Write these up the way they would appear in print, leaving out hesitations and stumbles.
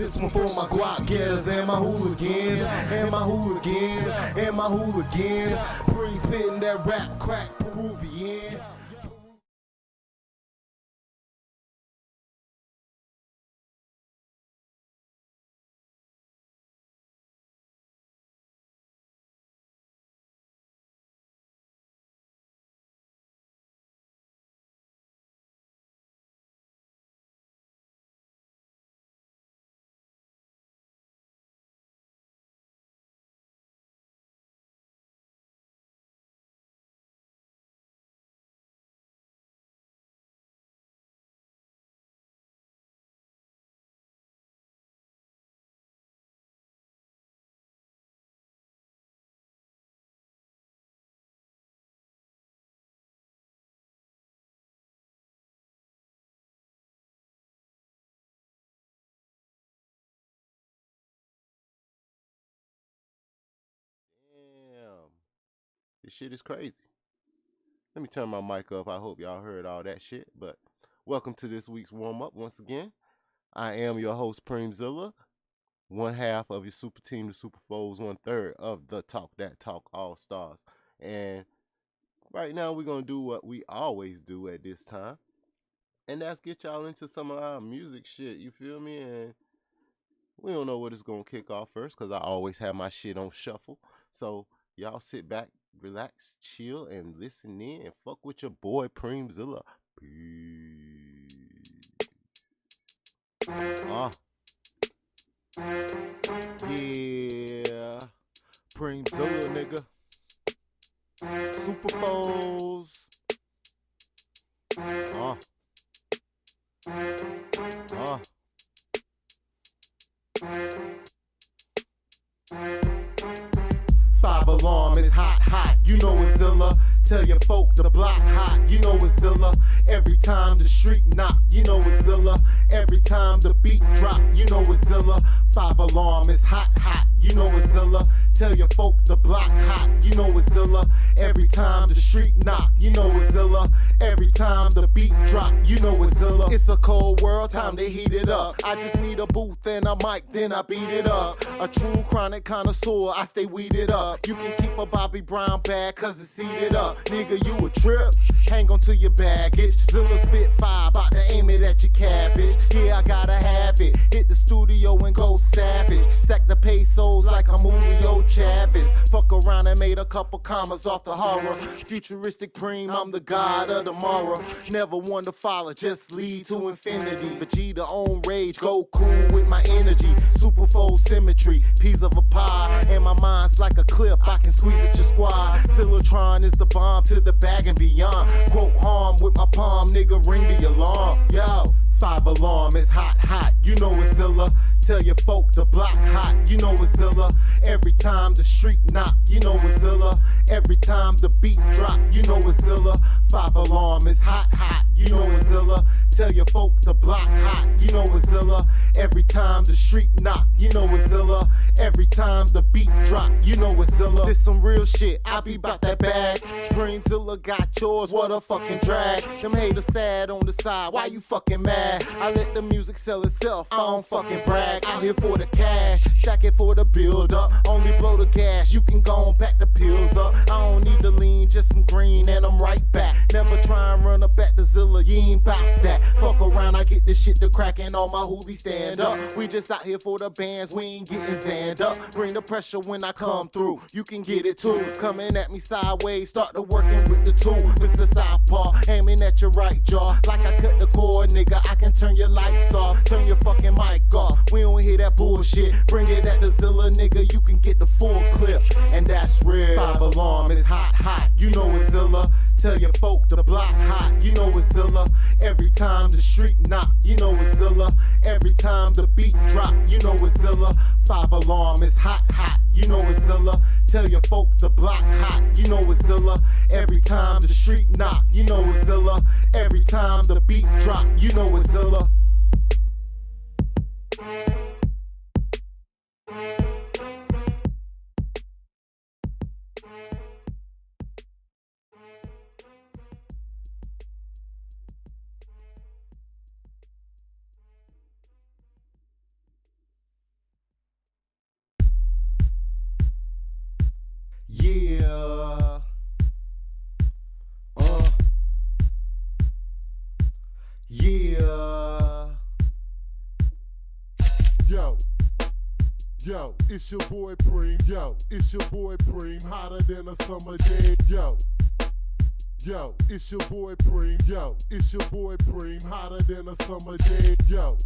This one for my guap getters and my hooligans, and my hooligans, and my hooligans. Pre spitting that rap crack Peruvian. Damn. This shit is crazy. Let me turn my mic up. I hope y'all heard all that shit. But welcome to this week's warm up once again. I am your host, Preemzilla, one half of your super team, the Super Foes, 1/3 of the Talk Dat Tawwk All Stars. And right now, we're going to do what we always do at this time. And that's get y'all into some of our music shit. You feel me? And we don't know what it's going to kick off first because I always have my shit on shuffle. So y'all sit back, relax, chill, and listen in and fuck with your boy Preemzilla. Peace. Yeah, Preemzilla, nigga. Super Foes. Five alarm is hot, hot, you know it's Zilla. Tell your folk the block hot, you know it's Zilla. Every time the street knock, you know it's Zilla. Every time the beat drop, you know it's Zilla. Five alarm is hot, hot, you know it's Zilla. Tell your folk the block hot, you know it's Zilla. Every time the street knock, you know it's Zilla. Every time the beat drop, you know it's Zilla. It's a cold world, time to heat it up. I just need a booth and a mic, then I beat it up. A true chronic connoisseur, I stay weeded up. You can keep a Bobby Brown bag, cause it's seated up. Nigga, you a trip, hang on to your baggage. Zilla spit fire, about to aim it at your cabbage. Yeah, I gotta have it, hit the studio and go savage. Stack the pesos like I'm Julio Chavez. Fuck around and made a couple commas off the horror. Futuristic Preem, I'm the god of tomorrow. Never one to follow, just lead to infinity. Vegeta on rage, go cool with my energy. Super full symmetry, piece of a pie. And my mind's like a clip, I can squeeze at your squad. Zillatron is the bomb to the bag and beyond. Quote harm with my palm, nigga, ring the alarm. Yo, five alarm is hot, hot, you know it's Zilla. Tell your folk the block hot, you know it's Zilla. Every time the street knock, you know it's Zilla. Every time the beat drop, you know it's Zilla. Five alarm is hot, hot, you know it's Zilla. Tell your folk the block hot, you know it's Zilla. Every time the street knock, you know it's Zilla. Every time the beat drop, you know it's Zilla. This some real shit, I be bout that bag. Preemzilla got yours, what a fucking drag. Them haters sad on the side, why you fucking mad? I let the music sell itself, I don't fucking brag. Out here for the cash, stack it for the build up. Only blow the gas, you can go and pack the pills up. I don't need the lean, just some green and I'm right back. Never try and run up at the Zilla, you ain't bout that. Fuck around, I get this shit to crackin', all my hoolies stand up. We just out here for the bands, we ain't getting zanned up. Bring the pressure when I come through, you can get it too. Coming at me sideways, start to working with the tool. Mr. Southpaw, aiming at your right jaw. Like I cut the cord, nigga, I can turn your lights off. Turn your fucking mic off, we don't hear that bullshit. Bring it at the Zilla, nigga, you can get the full clip. And that's real. Five alarm is hot, hot, you know it's Zilla. Tell your folk the block hot, you know it's Zilla. Every time the street knock, you know it's Zilla. Every time the beat drop, you know it's Zilla. Five alarm is hot, hot, you know it's Zilla. Tell your folk the block hot, you know it's Zilla. Every time the street knock, you know it's Zilla. Every time the beat drop, you know it's Zilla. it's your boy Preem, yo, it's your boy Preem, hotter than a summer day, yo. Yo, it's your boy Preem, yo, it's your boy Preem, hotter than a summer day, yo.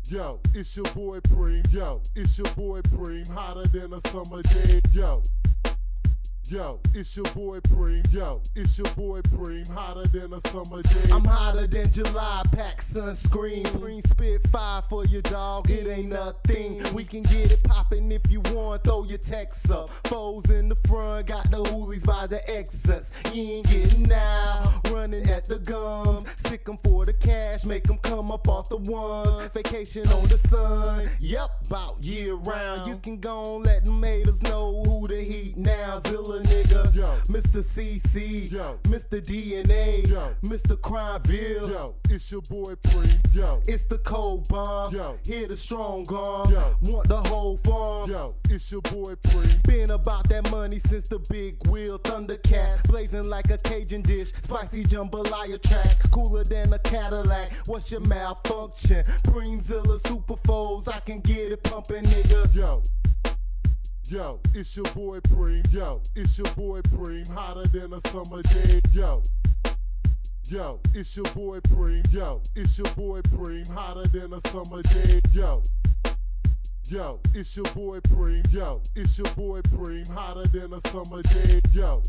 Yo, it's your boy Preem, yo, it's your boy Preem, hotter than a summer day, yo. Yo, it's your boy Preem, yo, it's your boy Preem, hotter than a summer day. I'm hotter than July, pack sunscreen. Preem spit fire for your dog, it ain't nothing. We can get it poppin' if you want, throw your texts up. Foes in the front, got the hoolies by the exits. You ain't getting out, running at the gums. Stick 'em for the cash, make 'em come up off the ones. Vacation on the sun, yep, about year round. You can go on, let them haters know who the heat now. Zilla nigga, yo, Mr. CC, yo, Mr. DNA, yo, Mr. Crimeville, yo, it's your boy Preem, yo, it's the cold bomb, yo, hear the strong arm, yo, want the whole farm, yo, it's your boy Preem. Been about that money since the big wheel, Thundercats, blazing like a Cajun dish, spicy jambalaya tracks, cooler than a Cadillac. What's your malfunction? Preemzilla super foes, I can get it pumping, nigga, yo. Yo, it's your boy Preem, yo, it's your boy Preem, hotter than a summer day, yo. Yo, it's your boy Preem, yo, it's your boy Preem, hotter than a summer day, yo. Yo, it's your boy Preem, yo, it's your boy Preem, hotter than a summer day, yo.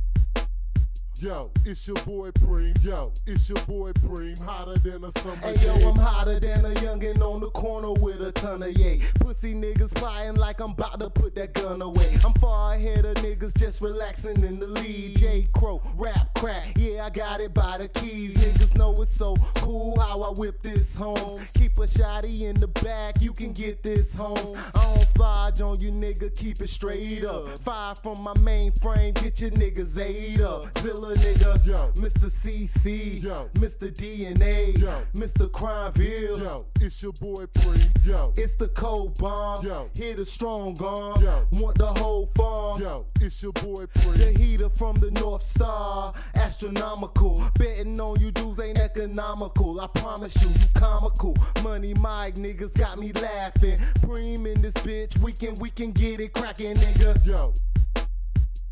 Yo, it's your boy Preem, yo, it's your boy Preem, hotter than a summer day. Hey yo, I'm hotter than a youngin' on the corner with a ton of yay. Pussy niggas plotting like I'm about to put that gun away. I'm far ahead of niggas just relaxing in the lead. J. Crow, rap crack, yeah, I got it by the keys. Niggas know it's so cool how I whip this home. Keep a shotty in the back, you can get this home. I don't flodge on you nigga, keep it straight up. Fire from my mainframe, get your niggas ate up. Zilla nigga, yo, Mr. CC, yo, Mr. DNA, yo, Mr. Crimeville, yo, it's your boy Preem, yo, it's the cold bomb, yo, hear the strong arm, yo, want the whole farm, yo, it's your boy Preem, the heater from the North Star, astronomical, betting on you dudes ain't economical, I promise you, you comical, Money Mike niggas got me laughing, Preem in this bitch, we can get it crackin', nigga, yo.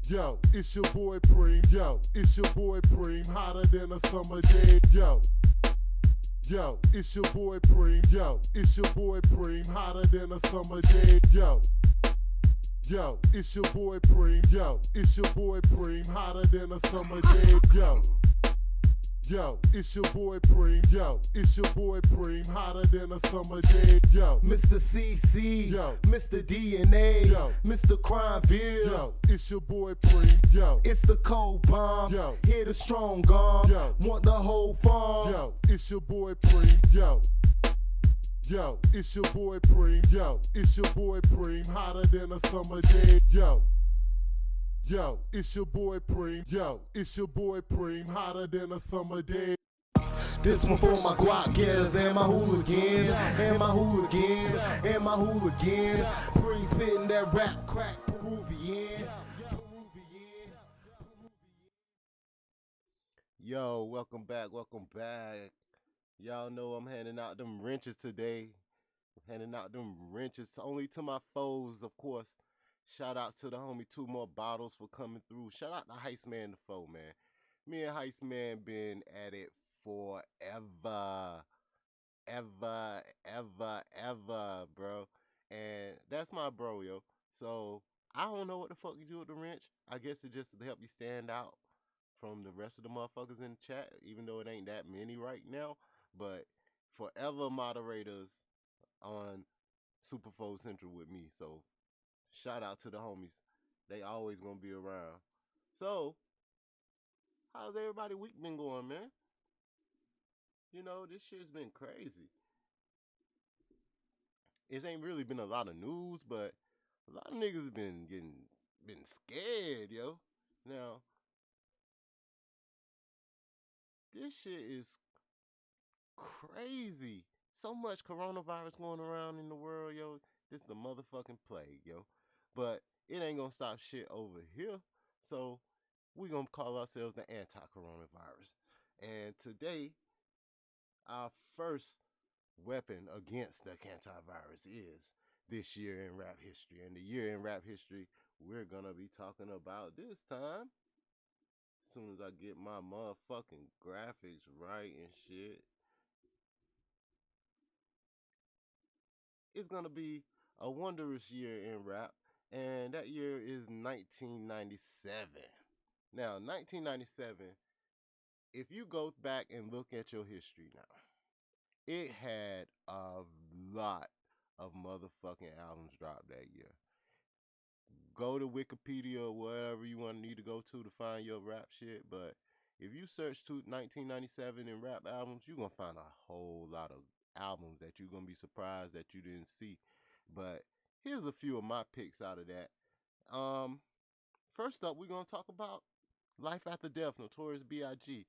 Yo, it's your boy Preem, yo, it's your boy Preem, hotter than a summer day, yo. Yo, it's your boy Preem, yo, it's your boy Preem, hotter than a summer day, yo. Yo, it's your boy Preem, yo, it's your boy Preem, hotter than a summer day, yo. Yo, it's your boy Preem, yo, it's your boy Preem, hotter than a summer day, yo. Mr. CC, yo, Mr. DNA, yo, Mr. Crimeville, yo, it's your boy Preem, yo, it's the cold bomb, yo, hear the strong arm, yo, want the whole farm, yo, it's your boy Preem, yo. Yo, it's your boy Preem, yo, it's your boy Preem, hotter than a summer day, yo. Yo, it's your boy Preem, yo, it's your boy Preem, hotter than a summer day. This one for my guac getters and my hooligans, and my hooligans, and my hooligans. Preem spitting that rap crack Peruvian. Yo, welcome back, welcome back. Y'all know I'm handing out them wrenches today. Handing out them wrenches only to my foes, of course. Shout out to the homie 2 More Bottles for coming through. Shout out to Heist Man the foe, man. Me and Heist Man been at it forever. Ever, bro. And that's my bro, yo. So I don't know what the fuck you do with the wrench. I guess it just to help you stand out from the rest of the motherfuckers in the chat, even though it ain't that many right now. But forever moderators on Superfold Central with me. So shout out to the homies. They always gonna be around. So, how's everybody week been going, man? You know, this shit's been crazy. It ain't really been a lot of news, but a lot of niggas been scared, yo. Now, this shit is crazy. So much coronavirus going around in the world, yo. This is the motherfucking plague, yo. But it ain't gonna stop shit over here. So we gonna call ourselves the anti-coronavirus. And today, our first weapon against the antivirus is this year in rap history. And the year in rap history we're gonna be talking about this time, as soon as I get my motherfucking graphics right and shit, it's gonna be a wondrous year in rap, and that year is 1997. Now, 1997, if you go back and look at your history now, it had a lot of motherfucking albums dropped that year. Go to Wikipedia or whatever you want to need to go to find your rap shit, but if you search 1997 in rap albums, you're going to find a whole lot of albums that you're going to be surprised that you didn't see. But here's a few of my picks out of that. First up, we're going to talk about Life After Death, Notorious B.I.G.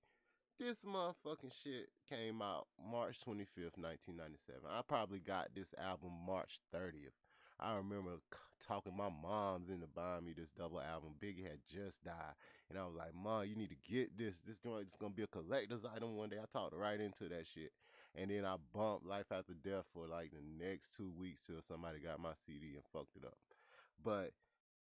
This motherfucking shit came out March 25th, 1997. I probably got this album March 30th. I remember talking my mom's into buying me this double album. Biggie had just died. And I was like, Mom, you need to get this. This joint is going to be a collector's item one day. I talked right into that shit. And then I bumped Life After Death for like the next 2 weeks till somebody got my CD and fucked it up. But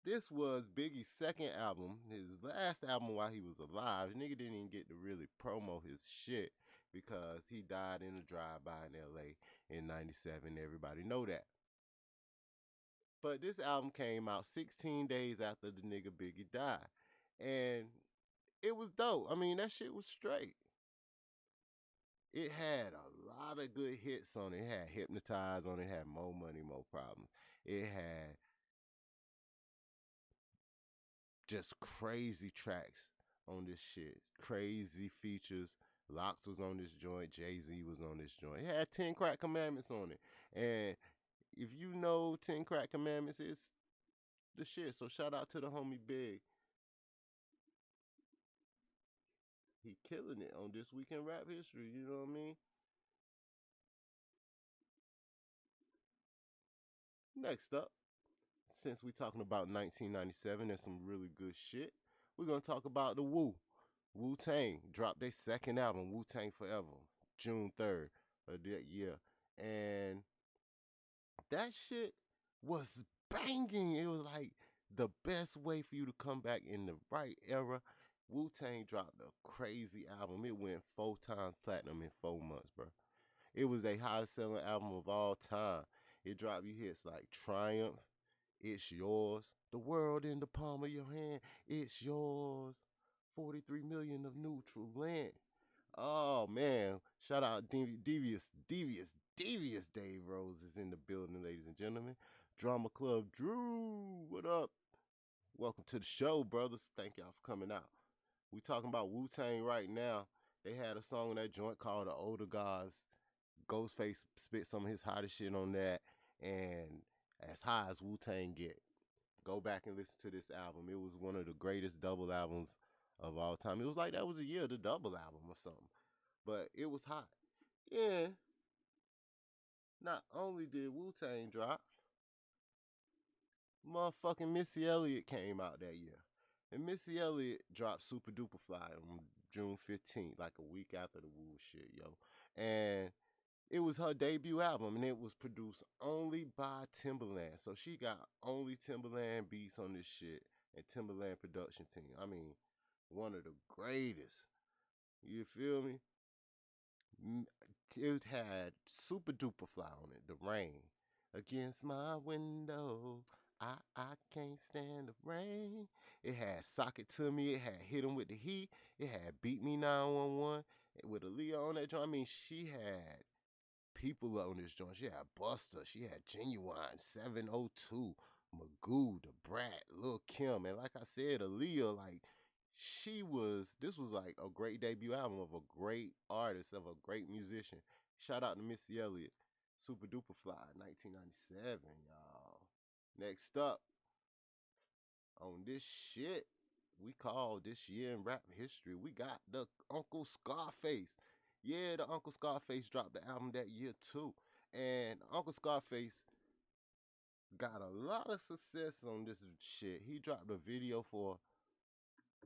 this was Biggie's second album, his last album while he was alive. The nigga didn't even get to really promo his shit because he died in a drive-by in LA in 97. Everybody know that. But this album came out 16 days after the nigga Biggie died. And it was dope. I mean, that shit was straight. It had a lot of good hits on it. It had Hypnotize on it. It had More Money, More Problems. It had just crazy tracks on this shit. Crazy features. Lox was on this joint. Jay-Z was on this joint. It had 10 Crack Commandments on it. And if you know 10 Crack Commandments, it's the shit. So shout out to the homie Big. He killing it on This Week in Rap History. You know what I mean? Next up, since we talking about 1997 and some really good shit, we're going to talk about the Wu-Tang dropped their second album, Wu-Tang Forever, June 3rd of that year. And that shit was banging. It was like the best way for you to come back in the right era. Wu-Tang dropped a crazy album. It went 4 times platinum in 4 months, bro. It was their highest selling album of all time. It dropped you hits like Triumph, It's Yours, The World in the Palm of Your Hand, It's Yours, 43 million of neutral land. Oh man, shout out Devious Dave Rose is in the building, ladies and gentlemen. Drama Club Drew, what up? Welcome to the show, brothers. Thank y'all for coming out. We talking about Wu-Tang right now. They had a song in that joint called The Older Gods. Ghostface spit some of his hottest shit on that, and as high as Wu-Tang get. Go back and listen to this album. It was one of the greatest double albums of all time. It was like that was a year of the double album or something. But it was hot. Yeah. Not only did Wu-Tang drop, motherfucking Missy Elliott came out that year. And Missy Elliott dropped Super Duper Fly on June 15th, like a week after the Wu shit, yo. And it was her debut album, and it was produced only by Timbaland. So she got only Timbaland beats on this shit and Timbaland production team. I mean, one of the greatest. You feel me? It had Super Duper Fly on it, The Rain. Against my window, I can't stand the rain. It had Sock It To Me. It had Hit 'Em With the Heat. It had Beat Me 911 with Aaliyah on that joint. I mean, she had people on this joint. She had Buster. She had Genuine, 702, Magoo, The Brat, Lil' Kim. And like I said, Aaliyah, like, this was like a great debut album of a great artist, of a great musician. Shout out to Missy Elliott. Super Duper Fly, 1997, y'all. Next up, on this shit we call this year in rap history, we got the Uncle Scarface. Yeah, the Uncle Scarface dropped the album that year too. And Uncle Scarface got a lot of success on this shit. He dropped a video for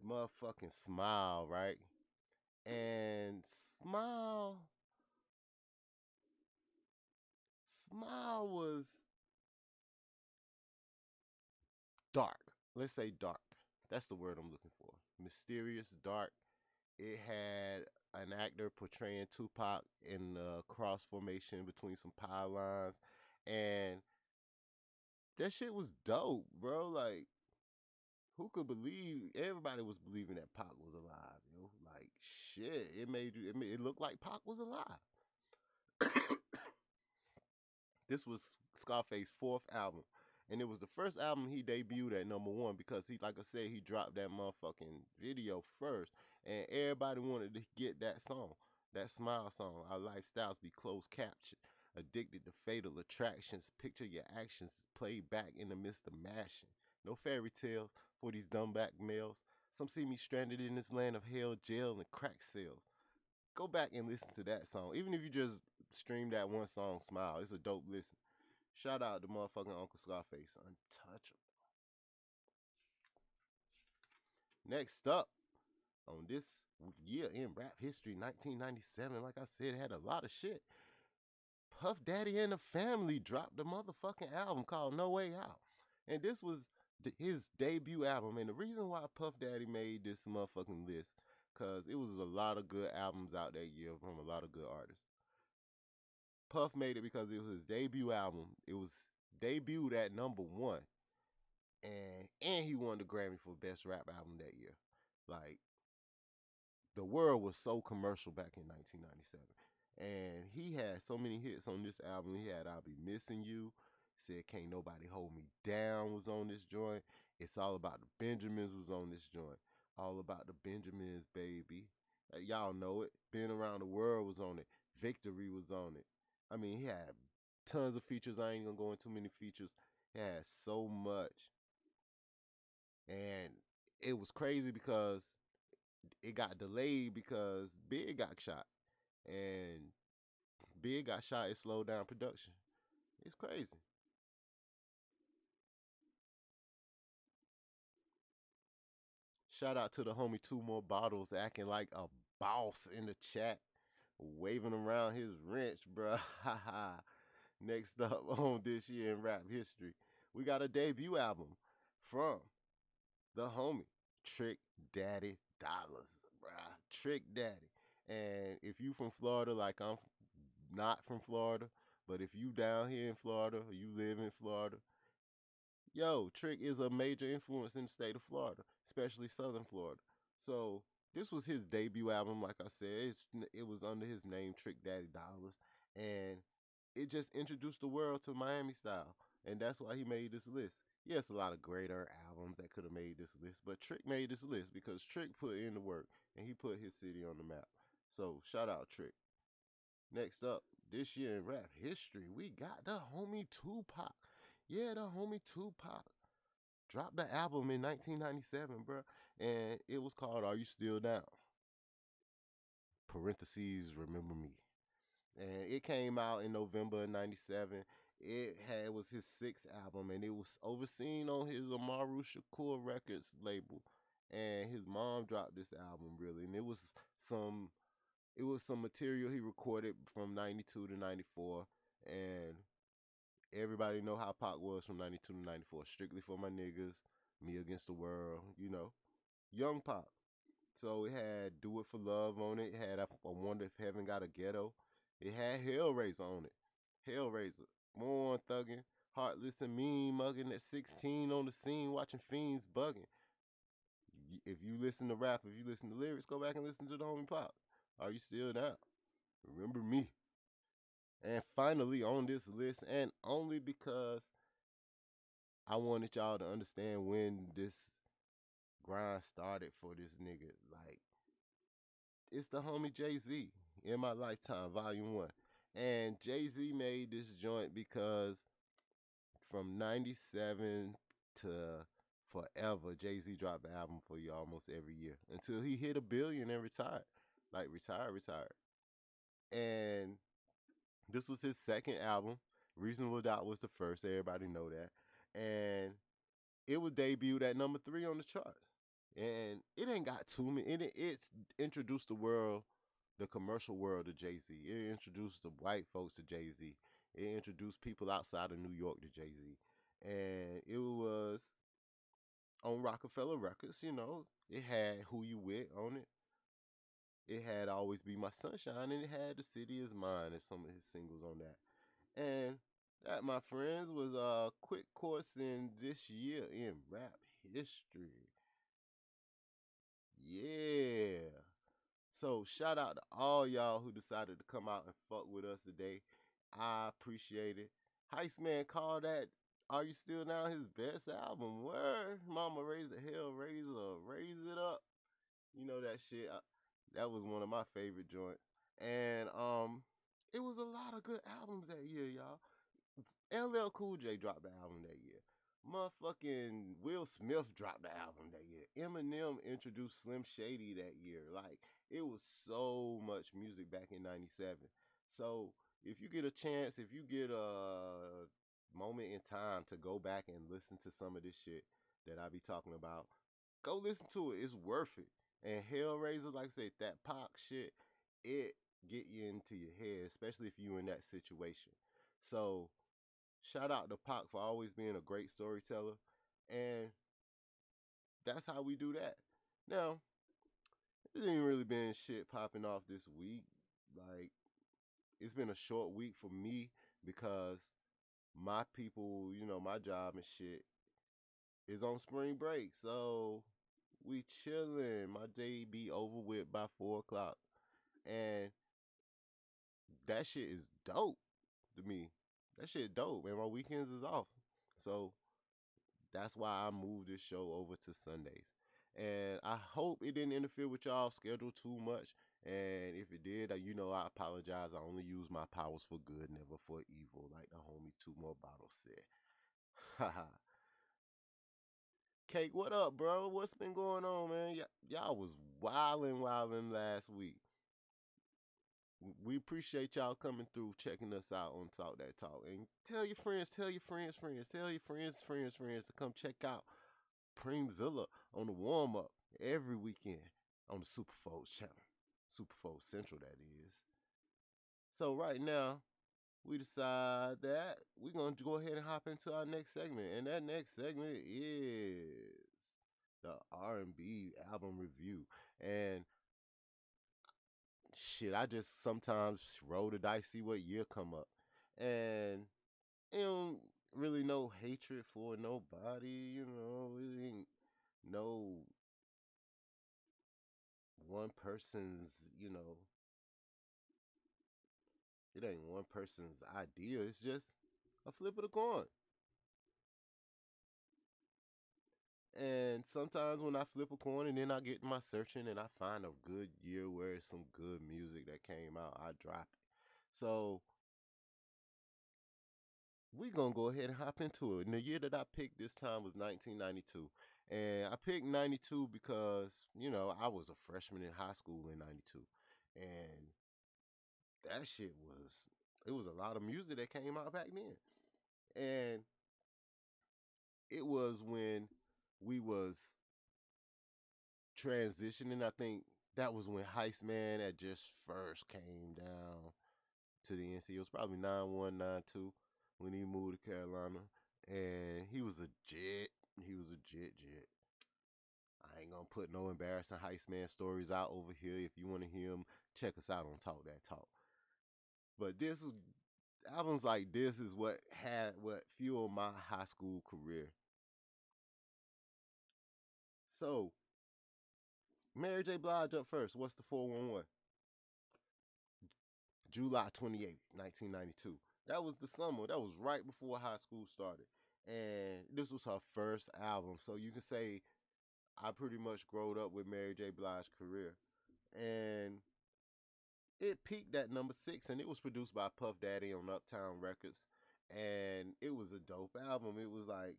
motherfucking Smile, right? And Smile was dark. Let's say dark. That's the word I'm looking for. Mysterious, dark. It had an actor portraying Tupac in a cross formation between some pylons, and that shit was dope, bro. Like, who could believe? Everybody was believing that Pac was alive, yo. Like, shit, it looked like Pac was alive. This was Scarface's fourth album. And it was the first album he debuted at #1 because he, like I said, he dropped that motherfucking video first. And everybody wanted to get that song, that Smile song. Our lifestyles be closed captioned. Addicted to fatal attractions. Picture your actions played back in the midst of mashing. No fairy tales for these dumbback males. Some see me stranded in this land of hell, jail, and crack cells. Go back and listen to that song. Even if you just stream that one song, Smile, it's a dope listen. Shout out to motherfucking Uncle Scarface, untouchable. Next up, on this year in rap history, 1997, like I said, it had a lot of shit. Puff Daddy and the Family dropped a motherfucking album called No Way Out. And this was his debut album. And the reason why Puff Daddy made this motherfucking list, because it was a lot of good albums out that year from a lot of good artists. Puff made it because it was his debut album. It was debuted at #1. And he won the Grammy for Best Rap Album that year. Like, the world was so commercial back in 1997. And he had so many hits on this album. He had I'll Be Missing You. Said Can't Nobody Hold Me Down was on this joint. It's All About the Benjamins was on this joint. All About the Benjamins, baby. Y'all know it. Been Around the World was on it. Victory was on it. I mean, he had tons of features. I ain't gonna go into too many features. He had so much. And it was crazy because it got delayed because Big got shot. And Big got shot, it slowed down production. It's crazy. Shout out to the homie Two More Bottles acting like a boss in the chat, waving around his wrench, bruh. Next up on this year in rap history, we got a debut album from the homie Trick Daddy Dollars, bruh. Trick Daddy. And if you from Florida, like I'm not from Florida, but if you down here in Florida or you live in Florida, yo, Trick is a major influence in the state of Florida, especially Southern Florida. So this was his debut album, like I said. It was under his name, Trick Daddy Dollars, and it just introduced the world to Miami style, and that's why he made this list. Yes, a lot of greater albums that could have made this list, but Trick made this list because Trick put in the work and he put his city on the map. So shout out Trick. Next up, this year in rap history, we got the homie Tupac. Yeah, the homie Tupac dropped the album in 1997, bro, and it was called Are You Still Down? Parentheses, Remember Me. And it came out in November of 97. It was his sixth album, and it was overseen on his Amaru Shakur Records label. And his mom dropped this album, really, and some it was some material he recorded from 92 to 94, and everybody know how Pac was from 92 to 94. Strictly for my niggas, Me Against the World, young Pac. So it had Do It For Love on it. It had I Wonder If Heaven Got a Ghetto. It had Hellraiser on it. Hellraiser. More on thugging. Heartless and mean mugging at 16 on the scene watching fiends bugging. If you listen to rap, if you listen to lyrics, go back and listen to the homie Pac. Are You Still Down? Remember Me. And finally on this list, and only because I wanted y'all to understand when this grind started for this nigga. Like, it's the homie Jay-Z, In My Lifetime, Volume 1. And Jay-Z made this joint because from 97 to forever, Jay-Z dropped the album for you almost every year until he hit 1 billion and retired. Like, retired. And this was his second album. Reasonable Doubt was the first. Everybody know that. And it was debuted at #3 on the chart. And it ain't got too many. It's introduced the commercial world to Jay-Z. It introduced the white folks to Jay-Z. It introduced people outside of New York to Jay-Z. And it was on Rockefeller Records. It had Who You With on it. It had Always Be My Sunshine, and it had The City Is Mine and some of his singles on that. And that, my friends, was a quick course in this year in rap history. Yeah. So shout out to all y'all who decided to come out and fuck with us today. I appreciate it. Heist Man called that Are You Still Down his best album. Word. Mama raised the hell, raise it up. You know that shit. That was one of my favorite joints. And it was a lot of good albums that year, y'all. LL Cool J dropped the album that year. Motherfucking Will Smith dropped the album that year. Eminem introduced Slim Shady that year. Like, it was so much music back in 97. So, if you get a chance, if you get a moment in time to go back and listen to some of this shit that I be talking about, go listen to it. It's worth it. And Hellraiser, like I said, that Pac shit, it get you into your head, especially if you in that situation. So, shout out to Pac for always being a great storyteller. And that's how we do that. Now, it ain't really been shit popping off this week. Like, it's been a short week for me because my people, my job and shit is on spring break. So we chilling. My day be over with by 4 o'clock. And that shit is dope to me. That shit dope, man. My weekends is off. So that's why I moved this show over to Sundays. And I hope it didn't interfere with y'all's schedule too much. And if it did, I apologize. I only use my powers for good, never for evil, like the homie Two More Bottles said. Haha. Cake, what up, bro? What's been going on, man? Y'all was wildin' last week. We appreciate y'all coming through, checking us out on Talk Dat Tawwk. And tell your friends to come check out Preemzilla on the warm up every weekend on the Superfolds channel. Superfolds Central, that is. So right now, we decide that we're going to go ahead and hop into our next segment. And that next segment is the R&B album review. And shit, I just sometimes roll the dice, see what year come up. And it don't really no hatred for nobody, it ain't no one person's, it ain't one person's idea. It's just a flip of the coin. And sometimes when I flip a coin and then I get my searching and I find a good year where it's some good music that came out, I drop it. So we're going to go ahead and hop into it. And the year that I picked this time was 1992. And I picked 92 because, I was a freshman in high school in 92. And that shit it was a lot of music that came out back then. And it was when we was transitioning. I think that was when Heist Man had just first came down to the NC. It was probably 9192 when he moved to Carolina. And he was a jet. I ain't gonna put no embarrassing Heist Man stories out over here. If you want to hear them, check us out on Talk Dat Tawwk. But albums like this is what fueled my high school career. So, Mary J. Blige up first. What's the 411? July 28th, 1992. That was the summer. That was right before high school started. And this was her first album. So you can say I pretty much growed up with Mary J. Blige's career. And it peaked at number 6, and it was produced by Puff Daddy on Uptown Records. And it was a dope album. It was like,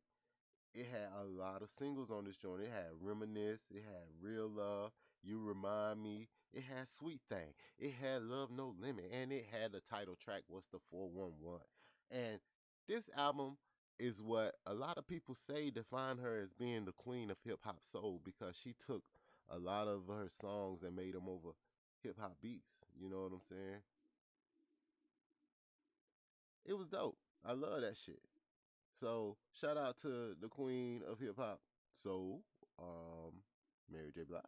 it had a lot of singles on this joint. It had Reminisce, it had Real Love, You Remind Me, it had Sweet Thing, it had Love No Limit, and it had the title track, What's the 411. And this album is what a lot of people say define her as being the queen of hip hop soul, because she took a lot of her songs and made them over hip hop beats. You know what I'm saying? It was dope. I love that shit. So shout out to the queen of hip hop So, Mary J. Blige.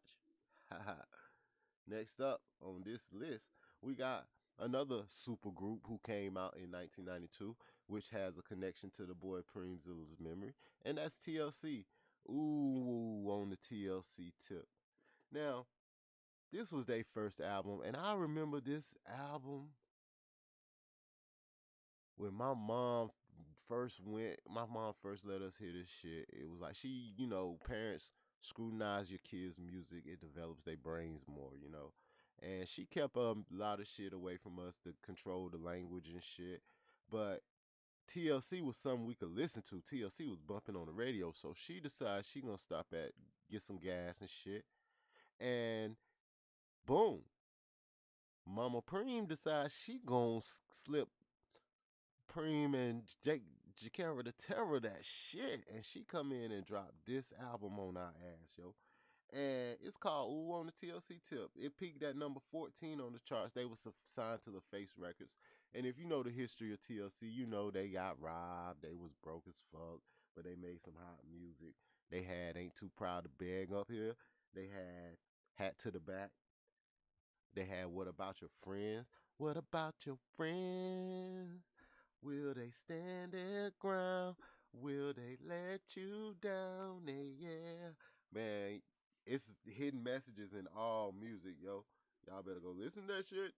Next up on this list, we got another super group who came out in 1992, which has a connection to the boy Preem Zilla's memory, and that's TLC. Ooh, on the TLC tip. Now, this was their first album, and I remember this album when my mom first let us hear this shit. It was like parents scrutinize your kids' music, it develops their brains more. And she kept a lot of shit away from us to control the language and shit. But TLC was something we could listen to. TLC was bumping on the radio, so she decided she gonna stop at get some gas and shit. And boom, Mama Preem decides she gonna slip Preem and Jake Jakara the Terror that shit, and she come in and drop this album on our ass, yo. And it's called Ooh on the TLC tip. It peaked at number 14 on the charts. They was signed to the Face Records. And if you know the history of TLC, you know they got robbed. They was broke as fuck, but they made some hot music. They had Ain't Too Proud to Beg up here. They had Hat to the Back. They had What About Your Friends? What about your friends? Will they stand their ground? Will they let you down? Yeah. Man, it's hidden messages in all music, yo. Y'all better go listen to that shit.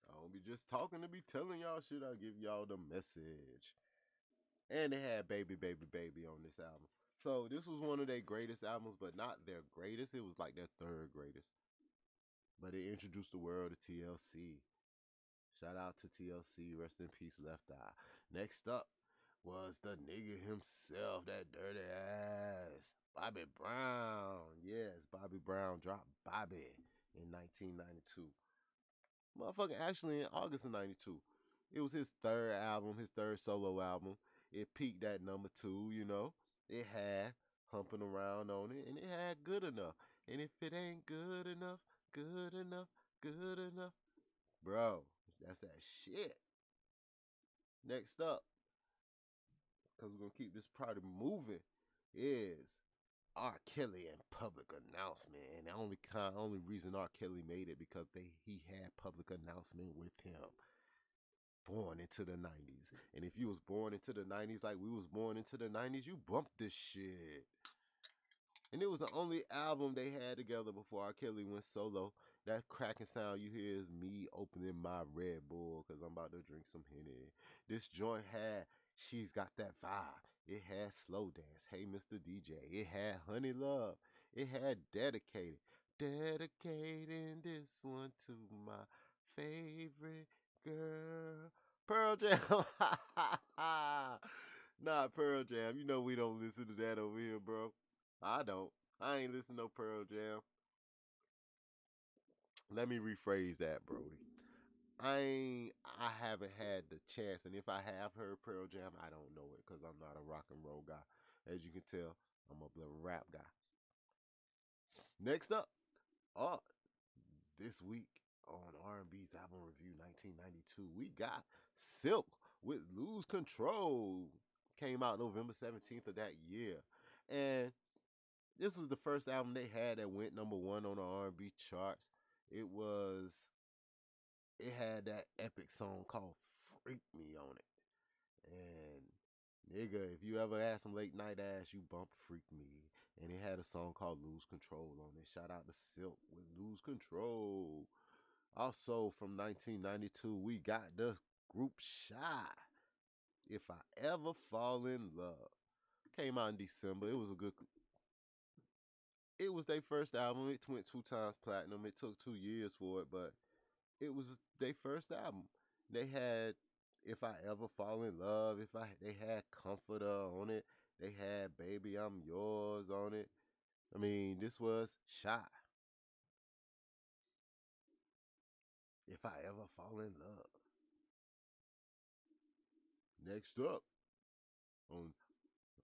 I don't be just talking to be telling y'all shit. I'll give y'all the message. And they had Baby, Baby, Baby on this album. So this was one of their greatest albums, but not their greatest. It was like their third greatest. But it introduced the world to TLC. Shout out to TLC. Rest in peace, Left Eye. Next up was the nigga himself, that dirty ass. Bobby Brown. Yes, Bobby Brown dropped Bobby in 1992. Motherfucker, actually in August of 92. It was his third album, his third solo album. It peaked at number 2. It had Humping Around on it, and it had Good Enough. And if it ain't good enough, good enough, good enough, bro, that's that shit. Next up, because we're going to keep this party moving, is R. Kelly and Public Announcement. And the only reason R. Kelly made it because he had Public Announcement with him. Born into the 90s. And if you was born into the 90s like we was born into the 90s, you bumped this shit. And it was the only album they had together before R. Kelly went solo. That cracking sound you hear is me opening my Red Bull because I'm about to drink some Henny. This joint had She's Got That Vibe. It had Slow Dance. Hey, Mr. DJ. It had Honey Love. It had Dedicated. Dedicating this one to my favorite girl. Pearl Jam. Not Pearl Jam. You know we don't listen to that over here, bro. I don't. I ain't listen to no Pearl Jam. Let me rephrase that, Brody. I haven't had the chance, and if I have heard Pearl Jam, I don't know it because I'm not a rock and roll guy. As you can tell, I'm a rap guy. Next up, this week on R&B's album review 1992, we got Silk with Lose Control. Came out November 17th of that year, and this was the first album they had that went number 1 on the R&B charts. It had that epic song called Freak Me on it. And nigga, if you ever had some late night ass, you bumped Freak Me. And it had a song called Lose Control on it. Shout out to Silk with Lose Control. Also from 1992, we got the group Shy. If I Ever Fall in Love. Came out in December. It was their first album. It went 2 times platinum. It took 2 years for it, but it was their first album. They had If I Ever Fall in Love. They had Comforter on it. They had Baby I'm Yours on it. I mean, this was Shy. If I Ever Fall in Love. Next up on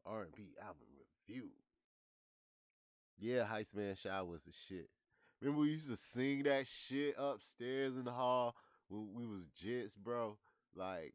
R&B album review. Yeah, Heist Man Shy was the shit. Remember we used to sing that shit upstairs in the hall when we was jits, bro? Like,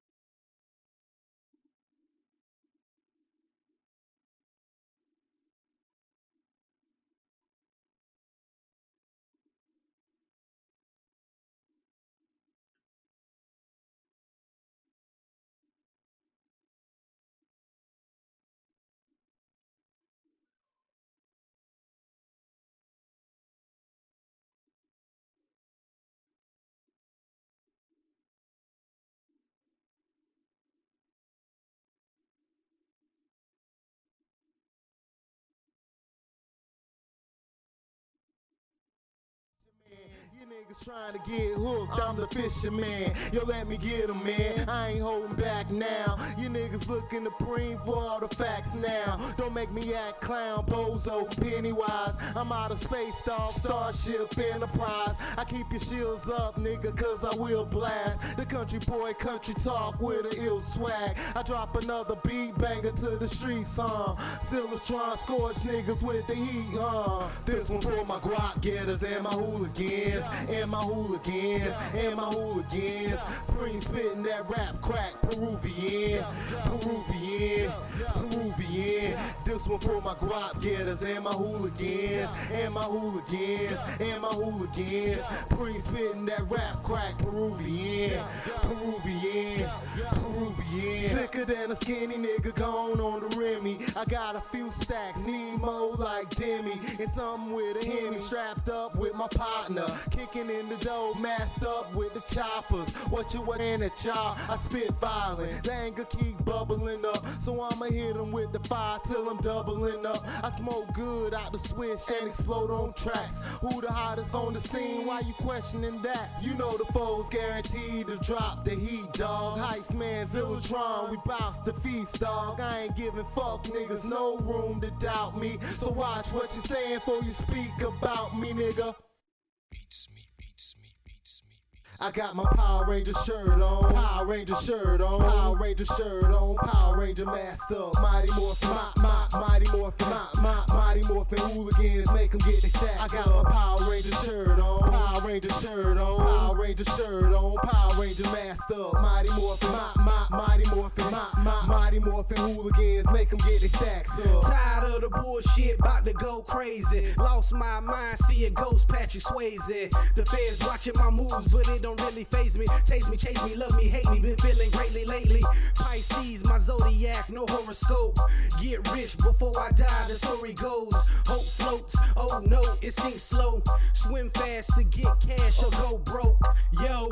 You niggas trying to get hooked, I'm the fisherman. Yo, let me get 'em, man. I ain't holding back now. You niggas looking to preem for all the facts now. Don't make me act clown, bozo, Pennywise. I'm out of space, dog, Starship Enterprise. I keep your shields up, nigga, cause I will blast. The country boy, country talk with a ill swag. I drop another beat banger to the streets, Still is trying to scorch niggas with the heat, This one for my guap getters and my hooligans. And my hooligans, and my hooligans. Preem spitting that rap crack, Peruvian. This one for my guap getters and my hooligans. And my hooligans, and my hooligans. Preem spitting that rap crack, Peruvian. Sicker than a skinny nigga gone on the Remy. I got a few stacks, need more like Demi. And something with a Hemi, strapped up with my partner. Kicking in the dough, masked up with the choppers. What you wearing at y'all? I spit violent. The anger keep bubbling up, so I'ma hit them with the fire till I'm doubling up. I smoke good out the switch and explode on tracks. Who the hottest on the scene? Why you questioning that? You know the foes guaranteed to drop the heat, dog. Heist man, Zillatron, we bounce to feast, dog. I ain't giving fuck niggas no room to doubt me. So watch what you saying before you speak about me, nigga. I got my Power Ranger shirt on, Power Ranger shirt on, Power Ranger shirt on, Power Ranger masked up, Mighty Morphin, Mighty Morphin, Mighty Morphin hooligans, make them get their stacks. I got my Power Ranger shirt on, Power Ranger shirt on, Power Ranger shirt on, Power Ranger masked up, Mighty Morphin, Mighty Mighty Morphin, Mighty Morphin hooligans, make them get their stacks up. Tired of the bullshit, bout to go crazy. Lost my mind, see a ghost, Patrick Swayze. The feds watching my moves, but it don't really faze me. Taste me, chase me, love me, hate me, been feeling greatly lately. Pisces, my zodiac, no horoscope. Get rich before I die, the story goes. Hope floats, oh no, it sinks slow. Swim fast to get cash or go broke. Yo,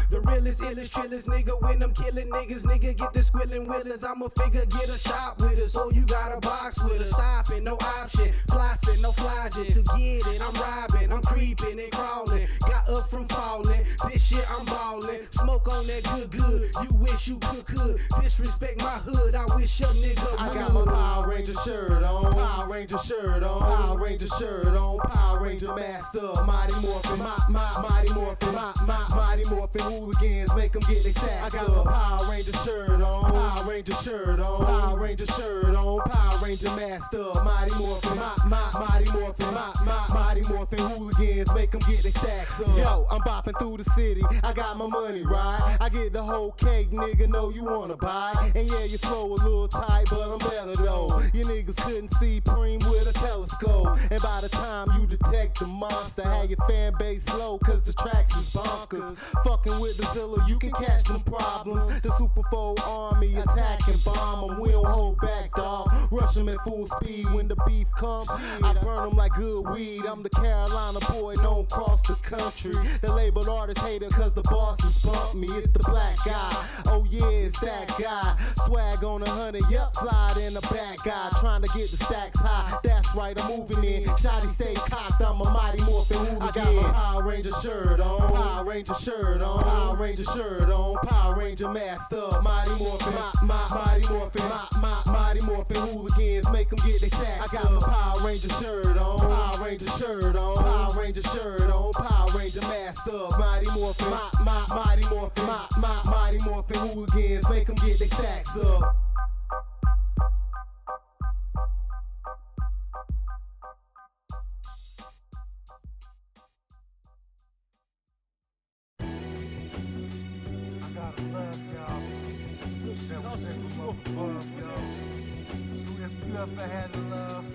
the realest, illest, trillest nigga when I'm killing niggas. Nigga, get the squilling willers. I'm a figure, get a shot with us. Oh, you got a box with us. Stopping, no option. Flossing, no flogging. To get it, I'm robbing. I'm creeping and crawling. Got up from falling. This shit, I'm ballin'. Smoke on that good. You wish you could. Disrespect my hood. I wish your nigga would. I got my Power Ranger shirt on. Power Ranger shirt on. Power Ranger shirt on. Power Ranger master. Mighty Morphin, Mighty Morphin, Mighty Morphin hooligans, make them get their stacks. I got my Power Ranger shirt on. Power Ranger shirt on. Power Ranger shirt on. Power Ranger master. Mighty Morphin, Mighty Morphin, Mighty Morphin hooligans, make them get their stacks up. Yo, I'm bopping through the city. I got my money right. I get the whole cake, nigga. Know you wanna buy. And yeah, you flow a little tight, but I'm better though. You niggas couldn't see Preem with a telescope. And by the time you detect the monster, have your fan base low, cause the tracks is bonkers. Fucking with the Zilla, you can catch them problems. The Super 4 army attack and bomb them. We don't hold back, dawg. Rush them at full speed when the beef comes. I burn them like good weed. I'm the Carolina boy known across the country. The label artist hater cause the bosses bump me. It's the black guy. Oh yeah, it's that guy. Swag on 100, yup, fly in the back guy. Trying to get the stacks high. That's right, I'm moving in. Shotty stay cocked, I'm a Mighty Morphin hooligan. I got my Power Ranger shirt on. Power Ranger shirt on. Power Ranger shirt on. Power Ranger master. Mighty Morphin, Mighty Morphin, Mighty Morphin hooligans, make them get their stacks. I got my Power Ranger shirt on. Power Ranger shirt on. Power Ranger shirt on. Power Ranger master. Mighty Morphin, Mighty Morphin, Mighty Morphin hooligans, make them get their stacks up. So if you ever had a love,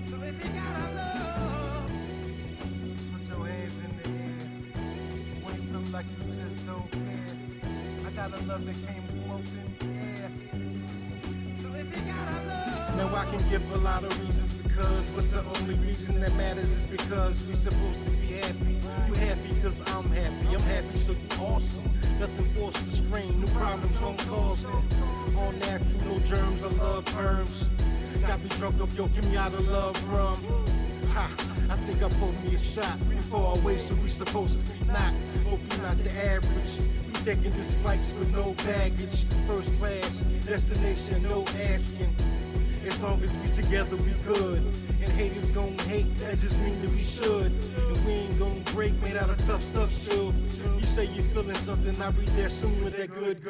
so if you got a love, just put your hands in the air. When you feel like you just don't care, I got a love that came from open air. So if you got a love, now I can give a lot of reasons because, but the only reason that matters is because we supposed to be happy. You happy cause I'm happy so you awesome. Nothing forced to strain, no problems won't cause them. All natural, no germs or love terms. Got me drunk off your give me out of love rum. Ha, I think I pulled me a shot before I wait, so we supposed to be not. Hope you're not the average. We taking this flights with no baggage. First class, destination, no asking. As long as we together, we good. And haters gon' hate, that just mean that we should. And we ain't gon' break, made out of tough stuff, sure. You say you feeling something, I'll be there soon with that good.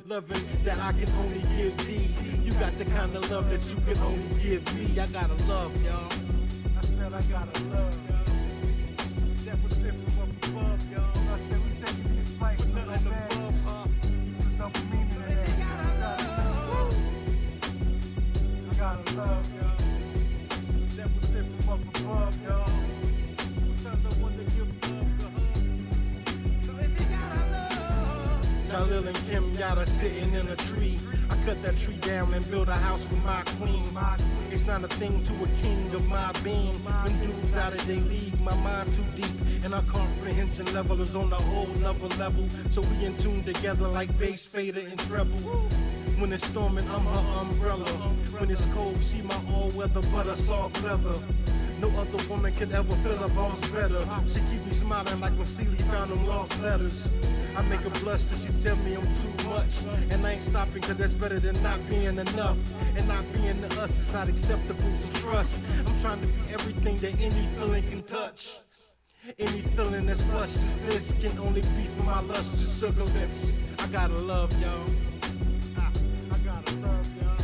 Loving that I can only give thee. You got the kind of love that you can only give me. I gotta love, y'all. I said I gotta love, y'all. That was sent from up above, y'all. I said we taking these fights with nothing above, double meaning in that. I gotta love, y'all. That was sent from up above, y'all. Sometimes I wonder if give love to her. So if you gotta love, Jalil and Kim Yada sitting in a tree. I cut that tree down and built a house for my queen. It's not a thing to a king of my being. Them dudes out of their league, my mind too deep. And our comprehension level is on a whole nother level. So we in tune together like bass, fader, and treble. When it's storming, I'm her umbrella. When it's cold, she my all-weather butter, soft leather. No other woman could ever feel a boss better. She keep me smiling like when Celie found them lost letters. I make her blush till she tell me I'm too much. And I ain't stopping cause that's better than not being enough. And not being to us is not acceptable, so trust. I'm trying to be everything that any feeling can touch. Any feeling as flush as this can only be for my luscious sugar lips. I gotta love y'all. I gotta love y'all.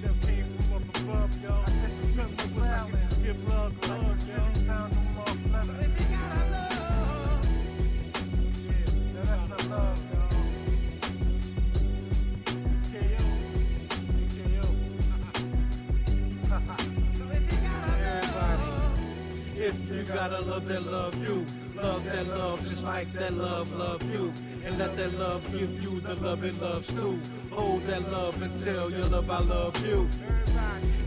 Them came from up above, y'all. I said sometimes I wish I could just give love to hugs, y'all. Found them lost letters. So if you gotta love, yeah, now that's a love, y'all. If you gotta love that love you, love that love just like that love you. And let that love give you the love it loves too. Hold that love and tell your love I love you.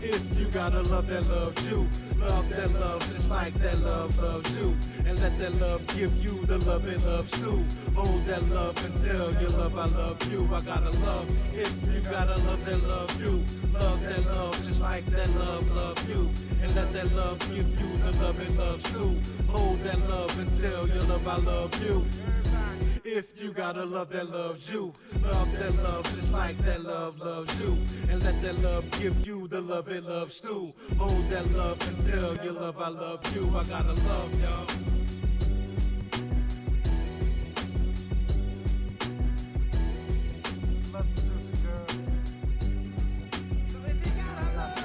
If you gotta love that loves you, love that love just like that love loves you. And let that love give you the love it loves too. Hold that love and tell your love I love you. I gotta love. If you gotta love that love you, love that love just like that love you. And let that love give you the love it loves too. Hold that love and tell your love I love you. If you gotta love that loves you, love that love just like that love loves you. And let that love give you the love it loves too. Hold that love and tell your love I love you. I gotta love y'all. Love you, juicy girl. So if you gotta love,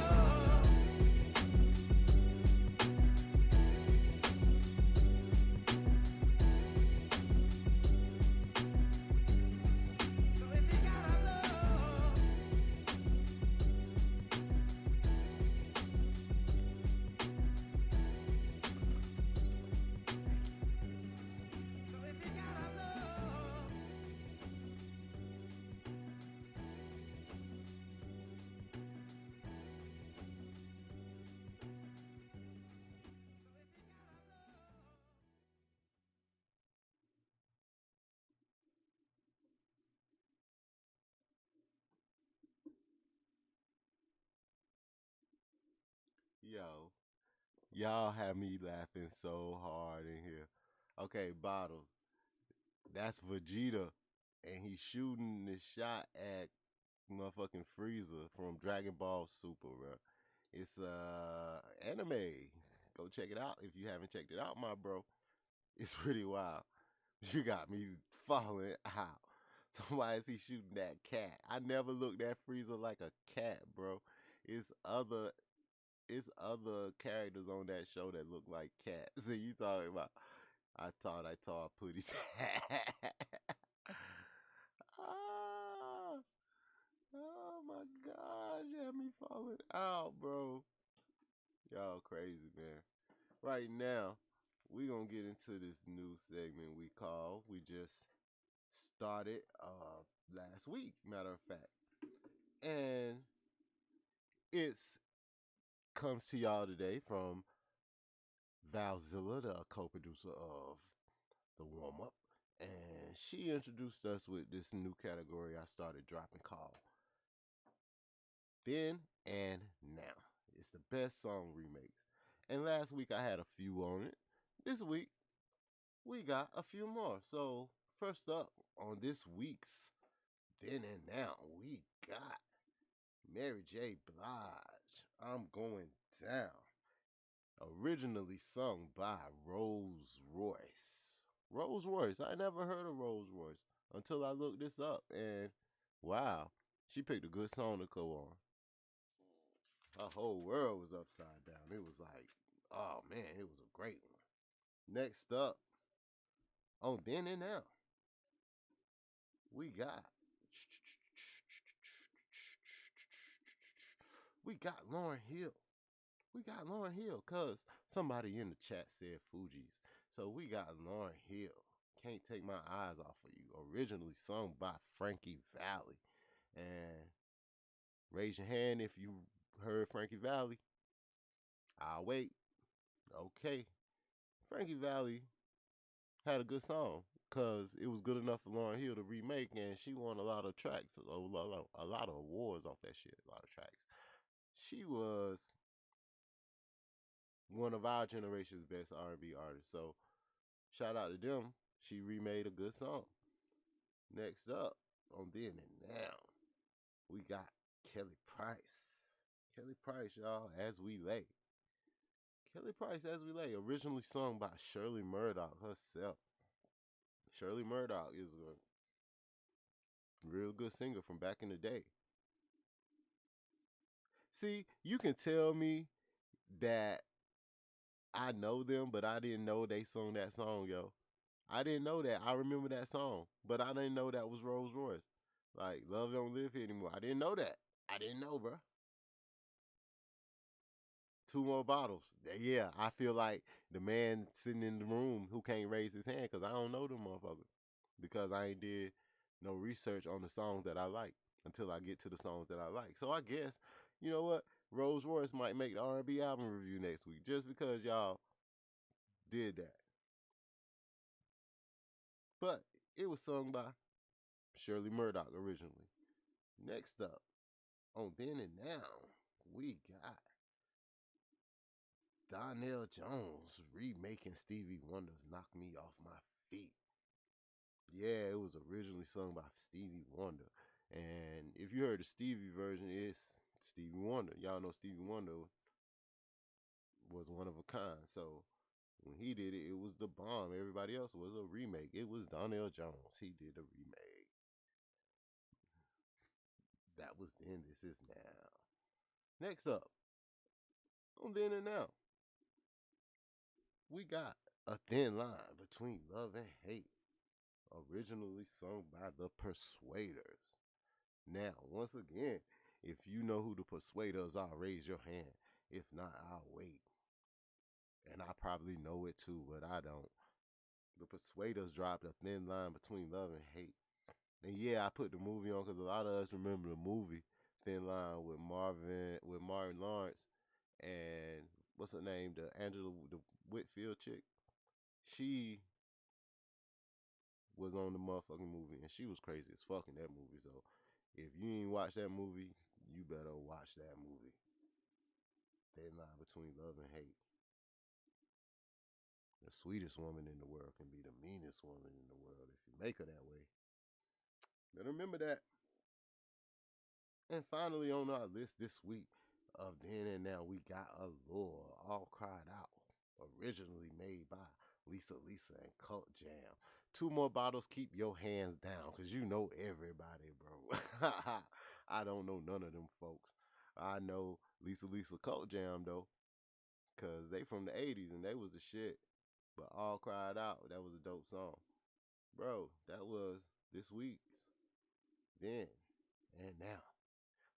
so if you gotta love, so if you gotta love. Yo, y'all have me laughing so hard in here. Okay, Bottles. That's Vegeta, and he's shooting this shot at motherfucking Frieza from Dragon Ball Super, bro. It's anime. Go check it out if you haven't checked it out, my bro. It's pretty wild. You got me falling out. So why is he shooting that cat? I never looked at Frieza like a cat, bro. It's other it's other characters on that show that look like cats. So you talking about I thought I put his ah, oh my god, you had me falling out, bro. Y'all crazy, man. Right now, we gonna get into this new segment we just started last week, matter of fact. And it's comes to y'all today from Valzilla, the co-producer of the warm up. And she introduced us with this new category I started dropping called Then and Now. It's the best song remakes. And last week I had a few on it. This week we got a few more. So first up on this week's Then and Now, we got Mary J. Blige, I'm Going Down. Originally sung by Rose Royce. Rose Royce. I never heard of Rose Royce until I looked this up. And wow, she picked a good song to go on. Her whole world was upside down. It was like, oh man, it was a great one. Next up, on Then and Now, we got Lauryn Hill. We got Lauryn Hill, cause somebody in the chat said Fugees. So we got Lauryn Hill. Can't Take My Eyes Off of You. Originally sung by Frankie Valli. And raise your hand if you heard Frankie Valli. I'll wait. Okay. Frankie Valli had a good song because it was good enough for Lauryn Hill to remake, and she won a lot of tracks, a lot of awards off that shit, a lot of tracks. She was one of our generation's best R&B artists, so shout out to them. She remade a good song. Next up, on Then and Now, we got Kelly Price. Kelly Price, y'all, As We Lay. Kelly Price, As We Lay, originally sung by Shirley Murdoch herself. Shirley Murdoch is a real good singer from back in the day. See, you can tell me that I know them, but I didn't know they sung that song, yo. I didn't know that. I remember that song, but I didn't know that was Rose Royce. Like, Love Don't Live Here Anymore. I didn't know that. I didn't know, bro. 2 more bottles. Yeah, I feel like the man sitting in the room who can't raise his hand because I don't know them motherfuckers. Because I ain't did no research on the songs that I like until I get to the songs that I like. So I guess, you know what? Rolls Royce might make the R&B album review next week just because y'all did that. But it was sung by Shirley Murdoch originally. Next up, on Then and Now, we got Donell Jones remaking Stevie Wonder's Knock Me Off My Feet. Yeah, it was originally sung by Stevie Wonder. And if you heard the Stevie version, it's Stevie Wonder. Y'all know Stevie Wonder was one of a kind. So when he did it, it was the bomb. Everybody else was a remake. It was Donell Jones. He did a remake. That was then, this is now. Next up, on Then and Now, we got A Thin Line Between Love and Hate, originally sung by the Persuaders. Now, once again, if you know who the Persuaders are, raise your hand. If not, I'll wait. And I probably know it too, but I don't. The Persuaders dropped A Thin Line Between Love and Hate. And yeah, I put the movie on because a lot of us remember the movie Thin Line with Martin Lawrence and what's her name, the Angela the Whitfield chick. She was on the motherfucking movie and she was crazy as fuck in that movie. So if you ain't watched that movie, you better watch that movie. Thin Line Between Love and Hate. The sweetest woman in the world can be the meanest woman in the world if you make her that way. Better remember that. And finally on our list this week of Then and Now, we got Allure, All Cried Out, originally made by Lisa and Cult Jam. 2 more bottles, keep your hands down, because you know everybody, bro. I don't know none of them folks. I know Lisa Cult Jam, though, because they from the 80s, and they was the shit. But All Cried Out, that was a dope song. Bro, that was this week's Then and Now.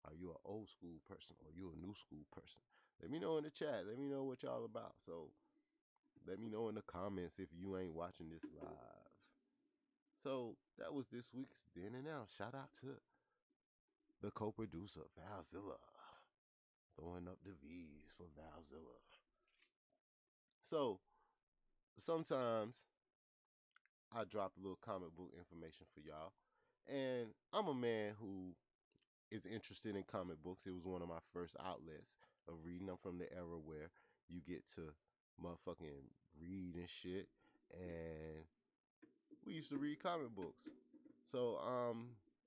Are you an old school person or you a new school person? Let me know in the chat. Let me know what y'all about. So let me know in the comments if you ain't watching this live. So that was this week's Then and Now. Shout out to the co-producer, Valzilla. Throwing up the V's for Valzilla. So sometimes I drop a little comic book information for y'all. And I'm a man who is interested in comic books. It was one of my first outlets of reading. I'm from the era where you get to motherfucking read and shit. And we used to read comic books. So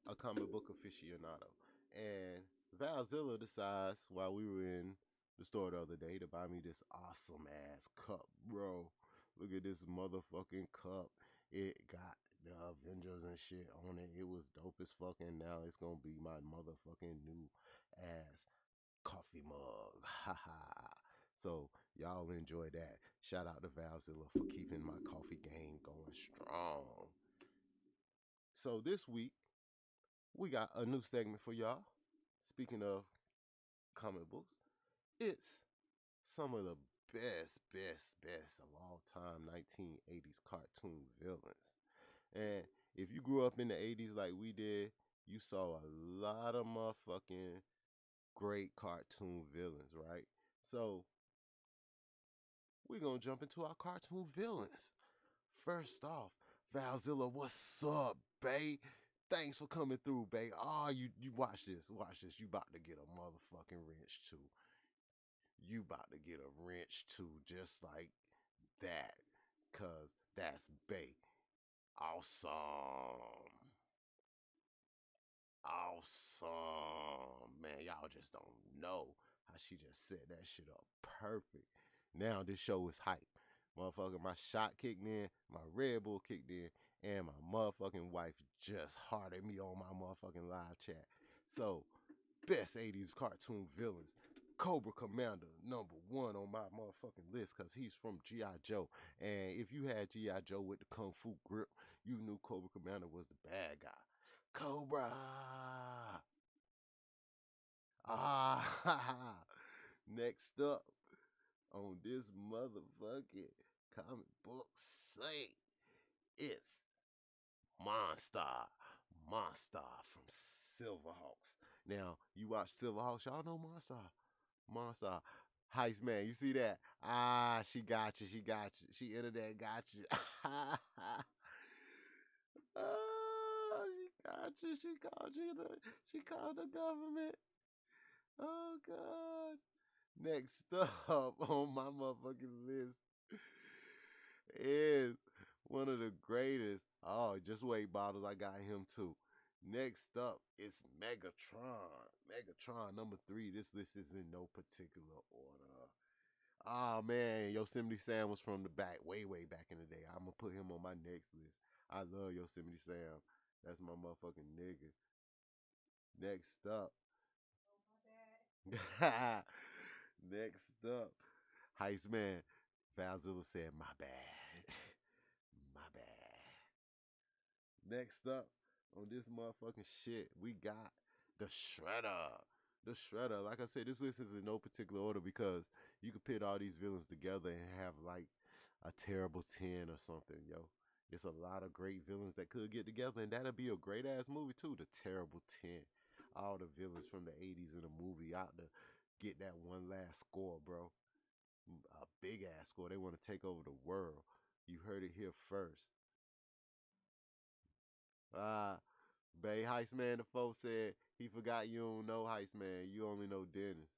a comic book aficionado. And Valzilla decides while we were in the store the other day to buy me this awesome ass cup, bro. Look at this motherfucking cup. It got the Avengers and shit on it. It was dope as fuck, and now it's gonna be my motherfucking new ass coffee mug. Haha. So y'all enjoy that. Shout out to Valzilla for keeping my coffee game going strong. So this week we got a new segment for y'all. Speaking of comic books, it's some of the best of all time 1980s cartoon villains. And if you grew up in the 80s like we did, you saw a lot of motherfucking great cartoon villains, right? So we're going to jump into our cartoon villains. First off, Valzilla, what's up, bae? Thanks for coming through, bae. Oh, you watch this. You about to get a motherfucking wrench too. You about to get a wrench too, just like that. Cause that's bae. Awesome. Man, y'all just don't know how she just set that shit up perfect. Now this show is hype. Motherfucker, my shot kicked in, my Red Bull kicked in, and my motherfucking wife just hearted me on my motherfucking live chat. So, best 80s cartoon villains. Cobra Commander, #1 on my motherfucking list, because he's from G.I. Joe. And if you had G.I. Joe with the Kung Fu grip, you knew Cobra Commander was the bad guy. Cobra! Next up, on this motherfucking comic book site. It's Monster from Silverhawks. Now, you watch Silverhawks, y'all know Monster. Heist man, you see that? Ah, she got you. She internet got you. Ah, she got you. She called the government. Oh God. Next up on my motherfucking list is one of the greatest. Oh, just wait, bottles. I got him too. Next up is Megatron. Megatron number 3. This list is in no particular order. Oh man, Yosemite Sam was from the back, way back in the day. I'm gonna put him on my next list. I love Yosemite Sam. That's my motherfucking nigga. Next up. Next up. Heist man. Valzilla said, my bad. My bad. Next up on this motherfucking shit, we got the Shredder. The Shredder. Like I said, this list is in no particular order because you could put all these villains together and have like a terrible 10 or something, yo. It's a lot of great villains that could get together, and that'd be a great ass movie too. The Terrible 10. All the villains from the 80s in a movie out to get that one last score, bro. A big ass score. They want to take over the world. You heard it here first. Ah, Bay Heist Man, the folks said he forgot you don't know Heist Man. You only know Dennis.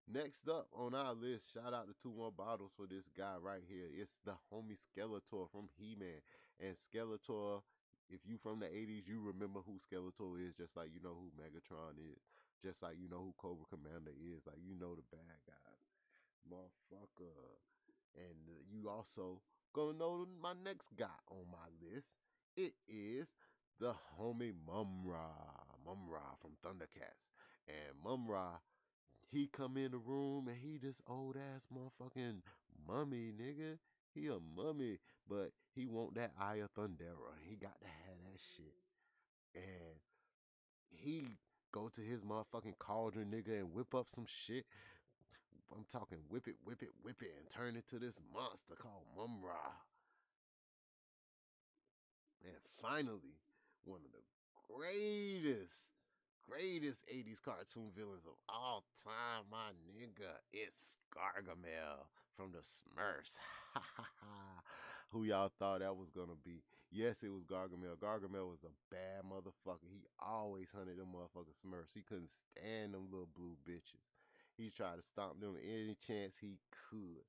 Next up on our list, shout out to 2 more bottles for this guy right here. It's the homie Skeletor from He-Man. And Skeletor, if you from the 80s, you remember who Skeletor is, just like you know who Megatron is. Just like you know who Cobra Commander is. Like you know the bad guys. Motherfucker. And you also gonna know my next guy on my list. It is the homie Mumra from Thundercats. And Mumra, he come in the room and he this old ass motherfucking mummy, nigga. He a mummy, but he want that Eye of Thundera. He got to have that shit. And he go to his motherfucking cauldron, nigga, and whip up some shit. I'm talking whip it, and turn it to this monster called Mumra. And finally, one of the greatest 80s cartoon villains of all time, my nigga. It's Gargamel from the Smurfs. Who y'all thought that was gonna be? Yes, it was Gargamel. Gargamel was a bad motherfucker. He always hunted them motherfucking Smurfs. He couldn't stand them little blue bitches. He tried to stomp them any chance he could.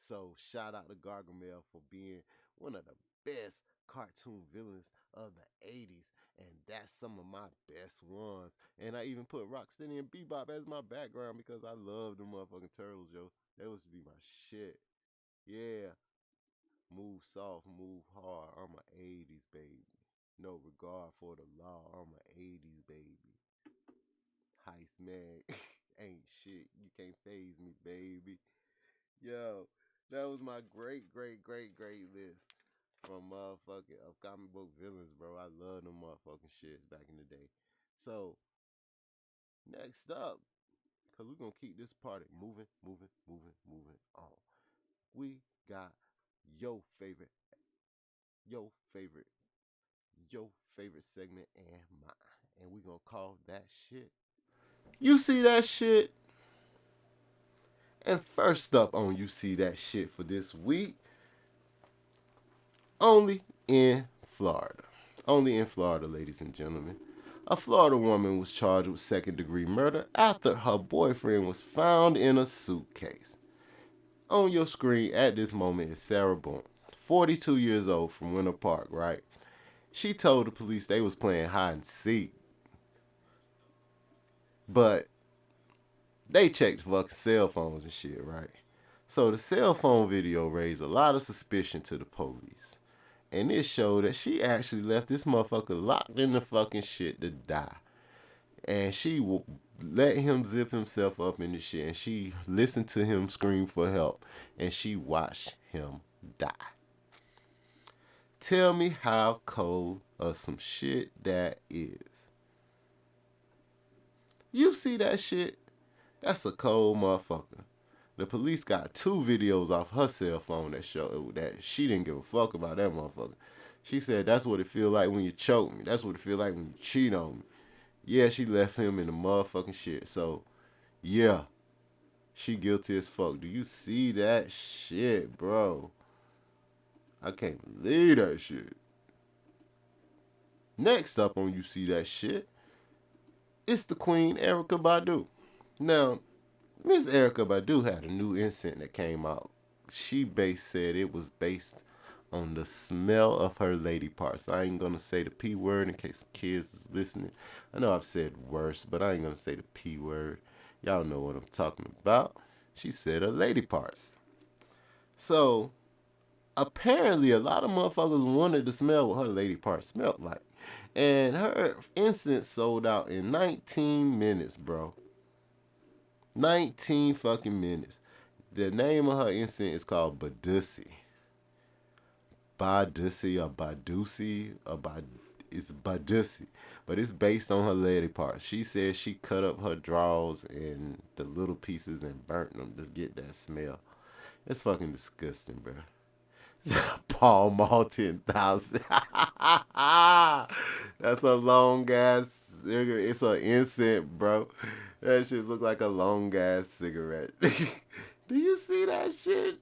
So shout out to Gargamel for being one of the best cartoon villains of the 80s. And that's some of my best ones. And I even put Rocksteady and Bebop as my background because I love them motherfucking turtles, yo. That was to be my shit. Yeah. Move soft, move hard. I'm a 80s baby. No regard for the law. I'm a 80s baby. Heist man. Ain't shit. You can't phase me, baby. Yo, that was my great list from motherfucking of comic book villains, bro. I love them motherfucking shits back in the day. So, next up, because we're going to keep this party moving on. We got your favorite, your favorite, your favorite segment and mine. And we're going to call that shit. You see that shit? And first up on You See That Shit for this week, only in Florida. Only in Florida, ladies and gentlemen. A Florida woman was charged with second-degree murder after her boyfriend was found in a suitcase. On your screen at this moment is Sarah Boone, 42 years old from Winter Park, right? She told the police they was playing hide and seek. But they checked fucking cell phones and shit, right? So the cell phone video raised a lot of suspicion to the police. And it showed that she actually left this motherfucker locked in the fucking shit to die. And she let him zip himself up in the shit. And she listened to him scream for help. And she watched him die. Tell me how cold of some shit that is. You see that shit? That's a cold motherfucker. The police got 2 videos off her cell phone that show that she didn't give a fuck about that motherfucker. She said that's what it feel like when you choke me. That's what it feel like when you cheat on me. Yeah, she left him in the motherfucking shit. So, yeah, she guilty as fuck. Do you see that shit, bro? I can't believe that shit. Next up on You See That Shit, it's the Queen Erykah Badu. Now, Miss Erykah Badu had a new incense that came out. She said it was based on the smell of her lady parts. I ain't gonna say the P word in case some kids is listening. I know I've said worse, but I ain't gonna say the P word. Y'all know what I'm talking about. She said her lady parts. So apparently a lot of motherfuckers wanted to smell what her lady parts smelled like. And her incense sold out in 19 minutes, bro. 19 fucking minutes. The name of her incense is called Badusi. Badusi or Badusi or it's Badusi. But it's based on her lady parts. She said she cut up her drawers and the little pieces and burnt them to get that smell. It's fucking disgusting, bro. Paul Mall 10,000. That's a long ass cigarette. It's an incense, bro. That shit look like a long ass cigarette. Do you see that shit?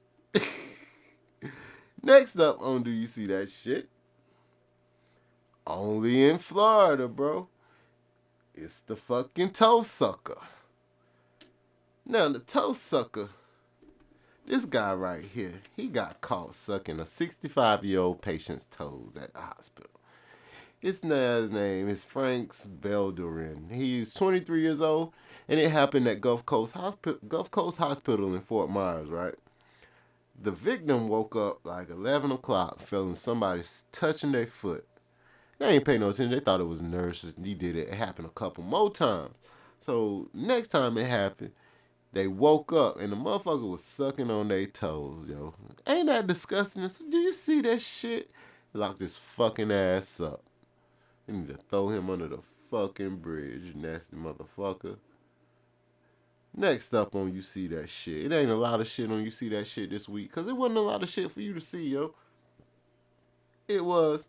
Next up on Do You See That Shit? Only in Florida, bro. It's the fucking toe sucker. Now, the toe sucker, this guy right here, he got caught sucking a 65-year-old patient's toes at the hospital. His name is Frank Belderin. He's 23 years old, and it happened at Gulf Coast Hospital in Fort Myers, right? The victim woke up like 11 o'clock feeling somebody touching their foot. They ain't pay no attention. They thought it was a nurse. He did it. It happened a couple more times. So next time it happened, they woke up and the motherfucker was sucking on their toes, yo. Ain't that disgusting? Do you see that shit? Lock this fucking ass up. You need to throw him under the fucking bridge, you nasty motherfucker. Next up on You See That Shit. It ain't a lot of shit on You See That Shit this week, because it wasn't a lot of shit for you to see, yo. It was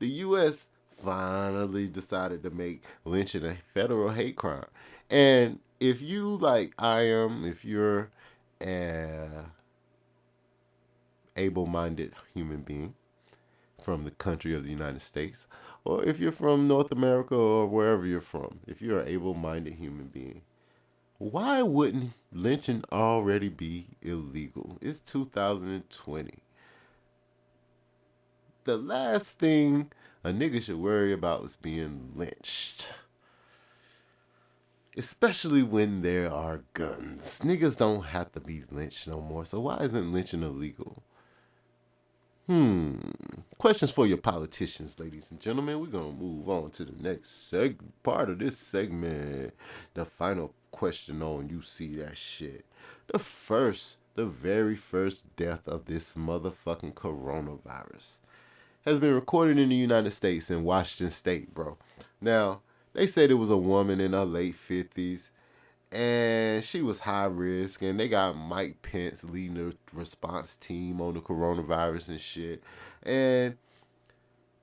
the U.S. finally decided to make lynching a federal hate crime. And if you, like I am, if you're an able-minded human being from the country of the United States, or if you're from North America or wherever you're from, if you're an able-minded human being, why wouldn't lynching already be illegal? It's 2020. The last thing a nigga should worry about is being lynched. Especially when there are guns. Niggas don't have to be lynched no more, so why isn't lynching illegal? Questions for your politicians, ladies and gentlemen. We're going to move on to the next part of this segment. The final question on You See That Shit. The very first death of this motherfucking coronavirus has been recorded in the United States in Washington State, bro. Now, they said it was a woman in her late 50s, and she was high risk, and they got Mike Pence leading the response team on the coronavirus and shit. And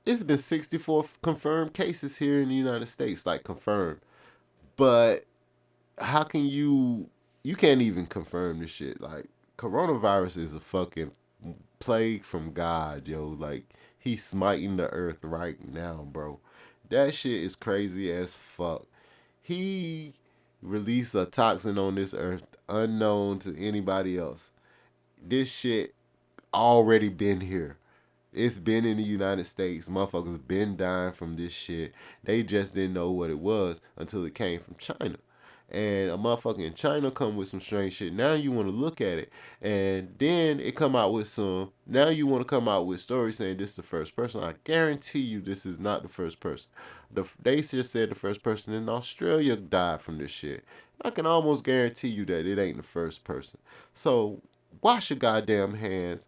it's been 64 confirmed cases here in the United States, like confirmed. But how can you can't even confirm this shit. Like, coronavirus is a fucking plague from God, yo. Like, he's smiting the earth right now, bro. That shit is crazy as fuck. He released a toxin on this earth unknown to anybody else. This shit already been here. It's been in the United States. Motherfuckers been dying from this shit. They just didn't know what it was until it came from China. And a motherfucker in China come with some strange shit. Now you want to look at it. And then it come out with some. Now you want to come out with stories saying this is the first person. I guarantee you this is not the first person. They just said the first person in Australia died from this shit. I can almost guarantee you that it ain't the first person. So wash your goddamn hands.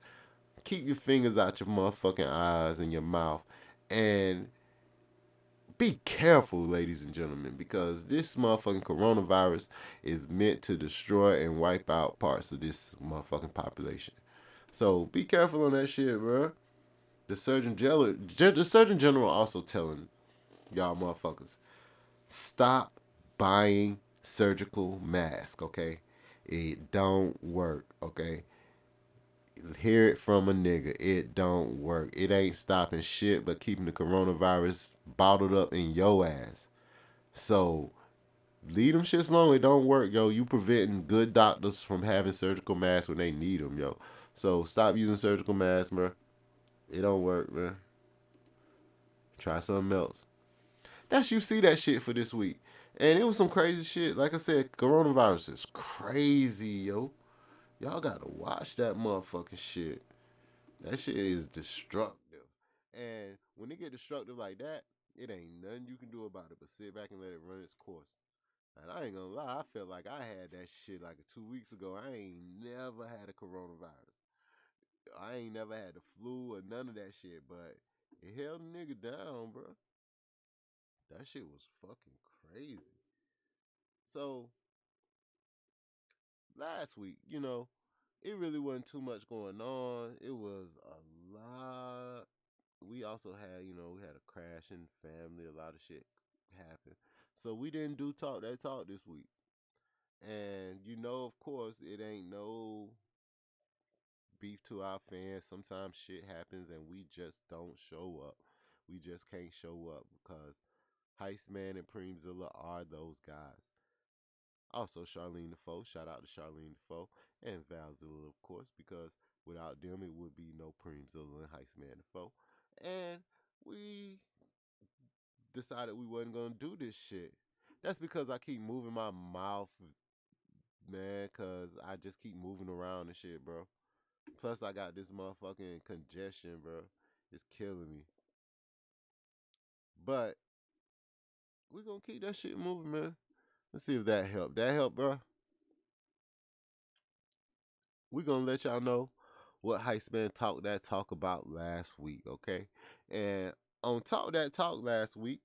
Keep your fingers out your motherfucking eyes and your mouth. And be careful, ladies and gentlemen, because this motherfucking coronavirus is meant to destroy and wipe out parts of this motherfucking population. So be careful on that shit, bro. The Surgeon General also telling y'all motherfuckers, stop buying surgical masks, okay? It don't work, okay? Hear it from a nigga. It don't work. It ain't stopping shit but keeping the coronavirus bottled up in your ass. So leave them shits alone. It don't work, yo. You preventing good doctors from having surgical masks when they need them, yo. So stop using surgical masks, bro. It don't work, man. Try something else. That's you see that shit for this week. And it was some crazy shit. Like I said, coronavirus is crazy, yo. Y'all gotta watch that motherfucking shit. That shit is destructive. And when it get destructive like that, it ain't nothing you can do about it but sit back and let it run its course. And I ain't gonna lie, I felt like I had that shit like 2 weeks ago. I ain't never had a coronavirus. I ain't never had the flu or none of that shit, but it held a nigga down, bro. That shit was fucking crazy. So last week, it really wasn't too much going on. It was a lot. We also had, we had a crash in family. A lot of shit happened. So we didn't do Talk That Talk this week. And, of course, it ain't no beef to our fans. Sometimes shit happens and we just don't show up. We just can't show up because Heist Man and Preemzilla are those guys. Also, Charlene Defoe. Shout out to Charlene Defoe and Valzilla, of course, because without them, it would be no Preemzilla and Heistman Defoe. And we decided we wasn't going to do this shit. That's because I keep moving my mouth, man, because I just keep moving around and shit, bro. Plus, I got this motherfucking congestion, bro. It's killing me. But we're going to keep that shit moving, man. Let's see if that helped. That helped, bro? We're going to let y'all know what Heist Man Talk That Talk about last week, okay? And on Talk That Talk last week,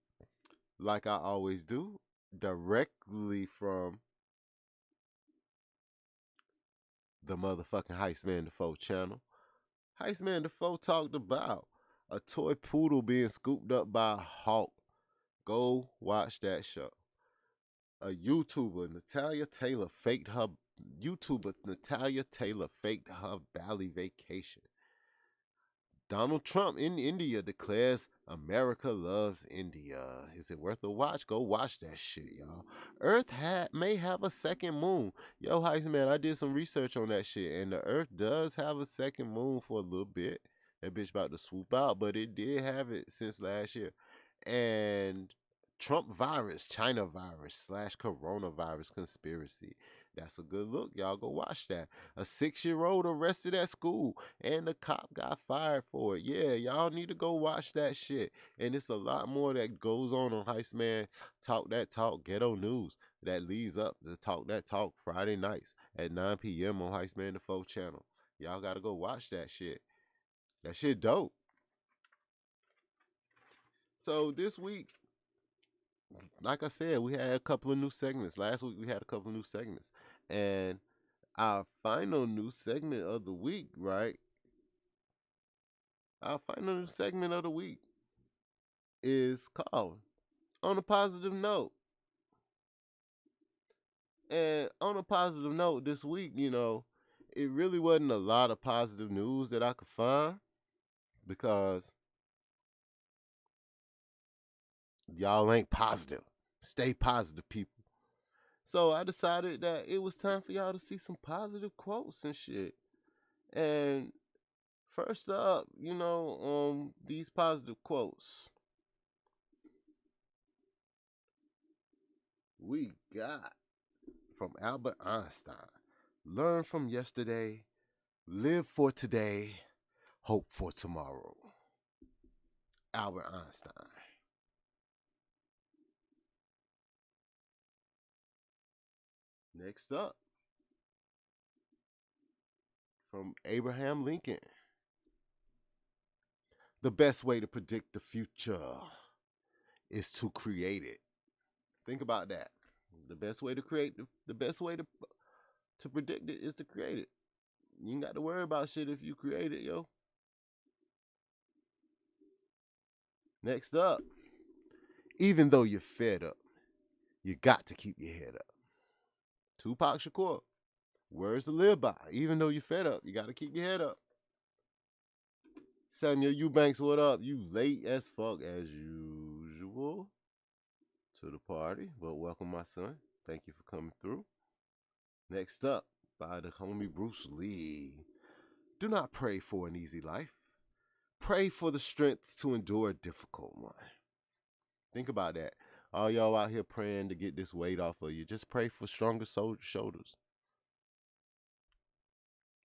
like I always do, directly from the motherfucking Heist Man Defoe channel, Heist Man Defoe talked about a toy poodle being scooped up by a hawk. Go watch that show. A YouTuber Natalia Taylor faked her Bali vacation. Donald Trump in India declares America loves India. Is it worth a watch? Go watch that shit, y'all. Earth may have a second moon. Yo, Heist Man, I did some research on that shit, and the Earth does have a second moon for a little bit. That bitch about to swoop out, but it did have it since last year. And Trump virus, China virus / coronavirus conspiracy. That's a good look. Y'all go watch that. A 6-year-old arrested at school and the cop got fired for it. Yeah, y'all need to go watch that shit. And it's a lot more that goes on Heist Man Talk That Talk Ghetto News that leads up to Talk That Talk Friday nights at 9 p.m. on Heist Man Defoe channel. Y'all got to go watch that shit. That shit dope. So this week, like I said, we had a couple of new segments. Last week we had a couple of new segments. And our final new segment of the week, right? Our final new segment of the week is called On a Positive Note. And on a positive note, this week, it really wasn't a lot of positive news that I could find because y'all ain't positive. Stay positive, people. So I decided that it was time for y'all to see some positive quotes and shit. And first up, these positive quotes, we got from Albert Einstein. Learn from yesterday, live for today, hope for tomorrow. Albert Einstein. Next up, from Abraham Lincoln. The best way to predict the future is to create it. Think about that. The best way to create, the best way to predict it is to create it. You ain't got to worry about shit if you create it, yo. Next up, even though you're fed up, you got to keep your head up. Tupac Shakur, words to live by. Even though you're fed up, you got to keep your head up. Samuel Eubanks, what up? You late as fuck as usual to the party, but welcome, my son. Thank you for coming through. Next up, by the homie Bruce Lee. Do not pray for an easy life. Pray for the strength to endure a difficult one. Think about that. All y'all out here praying to get this weight off of you. Just pray for stronger shoulders.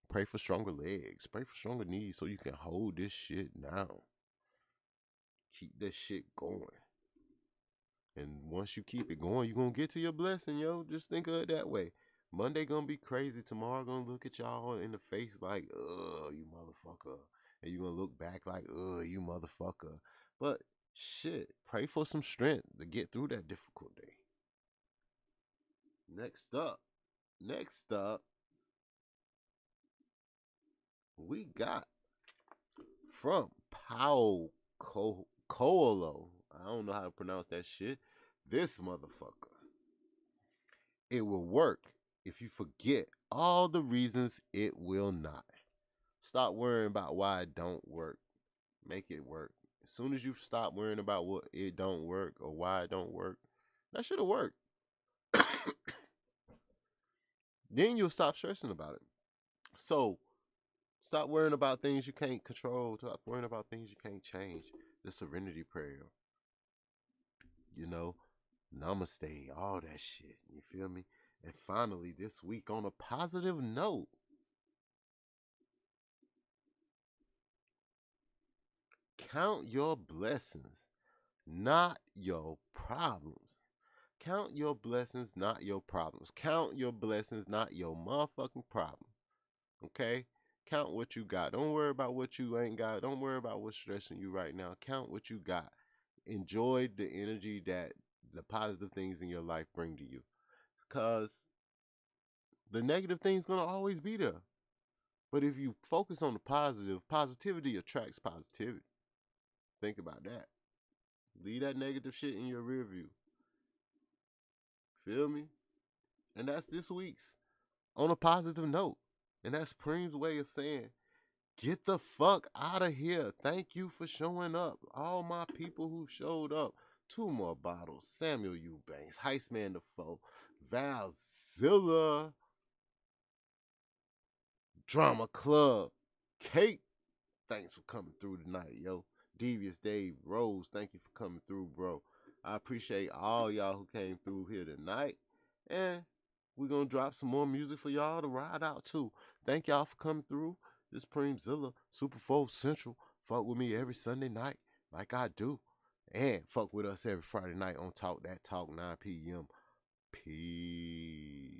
Pray for stronger legs. Pray for stronger knees so you can hold this shit down. Keep this shit going. And once you keep it going, you're going to get to your blessing, yo. Just think of it that way. Monday going to be crazy. Tomorrow going to look at y'all in the face like, ugh, you motherfucker. And you're going to look back like, ugh, you motherfucker. But shit, pray for some strength to get through that difficult day. Next up, we got from Pau Coelho. I don't know how to pronounce that shit. This motherfucker. It will work if you forget all the reasons it will not. Stop worrying about why it don't work. Make it work. As soon as you stop worrying about what it don't work or why it don't work, that should have worked. Then you'll stop stressing about it. So stop worrying about things you can't control. Stop worrying about things you can't change. The serenity prayer. You know, namaste, all that shit. You feel me? And finally, this week, on a positive note, count your blessings, not your problems. Count your blessings, not your problems. Count your blessings, not your motherfucking problems. Okay? Count what you got. Don't worry about what you ain't got. Don't worry about what's stressing you right now. Count what you got. Enjoy the energy that the positive things in your life bring to you. Because the negative things going to always be there. But if you focus on the positive, positivity attracts positivity. Think about that. Leave that negative shit in your rear view. Feel me? And that's this week's on a positive note. And that's Preem's way of saying, get the fuck out of here. Thank you for showing up. All my people who showed up. 2 more bottles. Samuel Eubanks, Heistman the Foe, Valzilla, Drama Club, Kate. Thanks for coming through tonight, yo. Devious Dave Rose, thank you for coming through, bro. I appreciate all y'all who came through here tonight. And we're going to drop some more music for y'all to ride out to. Thank y'all for coming through. This Preemzilla, Super 4 Central. Fuck with me every Sunday night like I do. And fuck with us every Friday night on Talk Dat Tawwk, 9 p.m. Peace.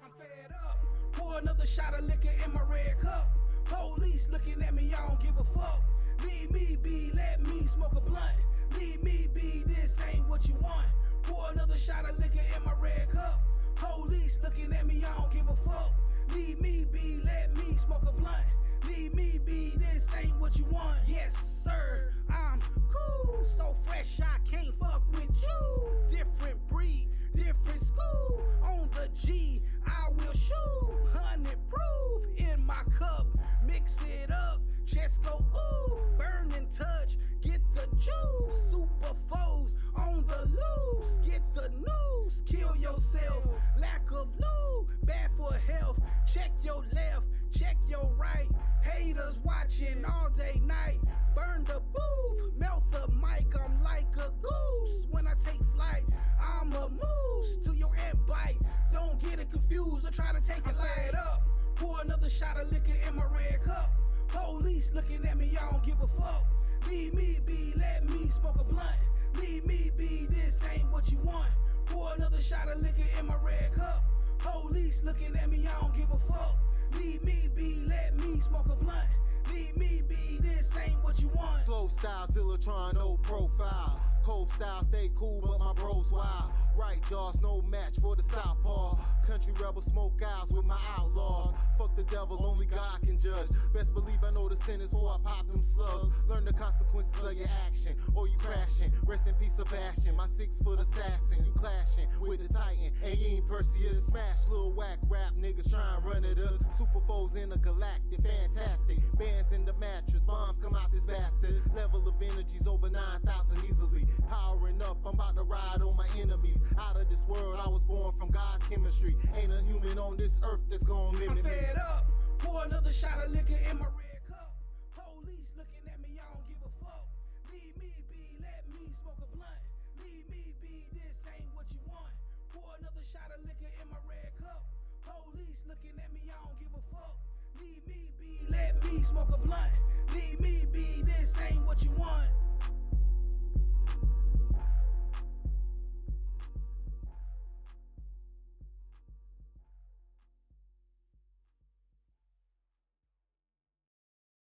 I'm fed up. Pour another shot of liquor in my red cup. Police looking at me, I don't give a fuck. Leave me be, let me smoke a blunt. Leave me be, this ain't what you want. Pour another shot of liquor in my red cup. Police looking at me, I don't give a fuck. Leave me be, let me smoke a blunt. Leave me be, this ain't what you want. Yes, sir, I'm cool. So fresh, I can't fuck with you. Different breed, different school. On the G, I will shoot. 100 proof in my cup. Mix it up, just go ooh. Burn and touch, get the juice. Super foes on the loose. Get the news, kill yourself. Lack of lube, bad for health. Check your left, check your right. Haters watching all day, night. Burn the booth, melt the mic. I'm like a goose. When I take flight, I'm a moose. To your ant bite. Don't get it confused or try to take it light up. Pour another shot of liquor in my red cup. Police looking at me, I don't give a fuck. Leave me be, let me smoke a blunt. Leave me be, this ain't what you want. Pour another shot of liquor in my red cup. Police looking at me, I don't give a fuck. Leave me be, let me smoke a blunt. Leave me be, this ain't what you want. Slow style, Zillatron, no profile. Cold style, stay cool, but my bros wild. Right jaws, no match for the southpaw. Country rebel, smoke eyes with my outlaws. Fuck the devil, only God can judge. Best believe I know the sentence before I pop them slugs. Learn the consequences of your action, or you crashing. Rest in peace, Sebastian, my 6-foot assassin. You clashing with the Titan, and you ain't Perseus. Smash, little whack rap niggas try and run at us. Super foes in a galactic, fantastic. Bands in the mattress, bombs come out this bastard. Level of energy's over 9,000 easily. Powering up, I'm about to ride on my enemies. Out of this world, I was born from God's chemistry. Ain't a human on this earth that's gonna limit me. I'm fed up. Pour another shot of liquor in my red cup. Police looking at me, I don't give a fuck. Leave me be, let me smoke a blunt. Leave me be, this ain't what you want. Pour another shot of liquor in my red cup. Police looking at me, I don't give a fuck. Leave me be, let me smoke a blunt. Leave me be, this ain't what you want.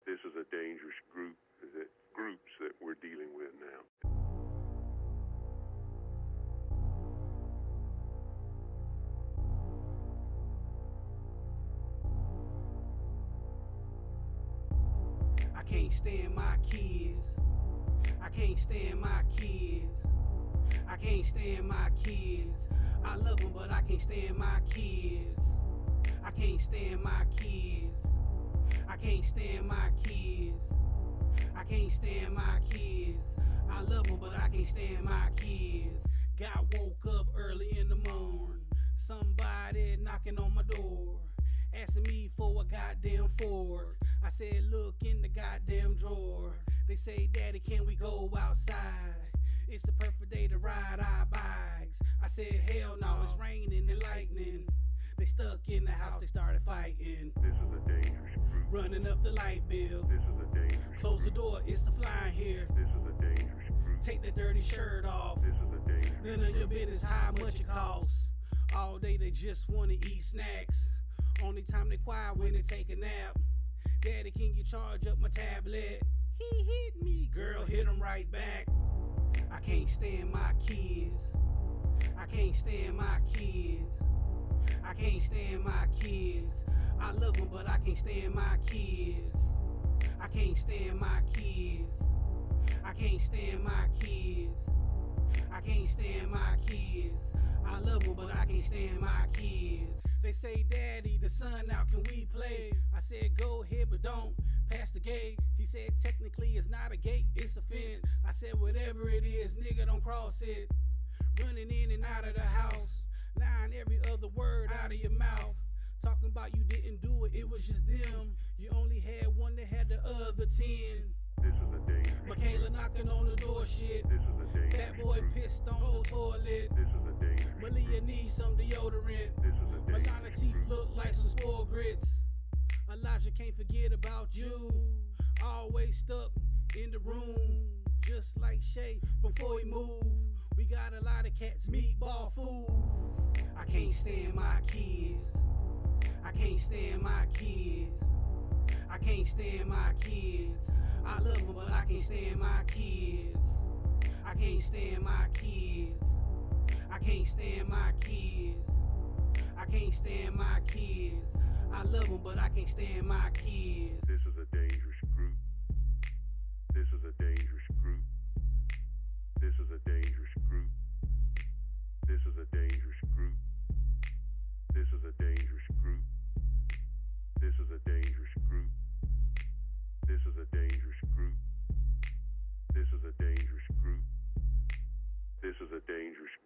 This is a dangerous groups that we're dealing with now. I can't stand my kids. I can't stand my kids. I can't stand my kids. I love them, but I can't stand my kids. I can't stand my kids. I can't stand my kids. I can't stand my kids. I love them, but I can't stand my kids. Got woke up early in the morning. Somebody knocking on my door, asking me for a goddamn fork. I said, look in the goddamn drawer. They say, Daddy, can we go outside? It's a perfect day to ride our bikes. I said, hell no, it's raining and lightning. They stuck in the house, they started fighting. This is a dangerous group. Running up the light bill. This is a dangerous Close the group. door, it's the fly in here. This is a dangerous group. Take that dirty shirt off. This is a dangerous None of your business how much it costs. All day they just wanna eat snacks. Only time they quiet when they take a nap. Daddy, can you charge up my tablet? He hit me, girl, hit him right back. I can't stand my kids. I can't stand my kids. I can't stand my kids. I love them, but I can't stand my kids. I can't stand my kids. I can't stand my kids. I can't stand my kids. I love them, but I can't stand my kids. They say, Daddy, the sun out, can we play? I said, go ahead, but don't pass the gate. He said, technically it's not a gate, it's a fence. I said, whatever it is, nigga, don't cross it. Running in and out of the house, lying every other word out of your mouth. Talking about you didn't do it, it was just them. You only had one that had the other 10. This is a dangerous Michaela knocking on the door, shit. This is a dangerous Fat boy group. pissed on the toilet. This is a dangerous Malia group. needs some deodorant. This is a dangerous Malana teeth group. look like some spoiled grits. Elijah can't forget about you. Always stuck in the room, just like Shay before he moved. We got a lot of cats, meatball food. I can't stand my kids. I can't stand my kids. I can't stand my kids. I love them, but I can't stand my kids. I can't stand my kids. I can't stand my kids. I can't stand my kids. I love them, but I can't stand my kids. This is a dangerous group. This is a dangerous group. This is a dangerous group. This is a dangerous group. This is a dangerous group. This is a dangerous group. This is a dangerous group. This is a dangerous group. This is a dangerous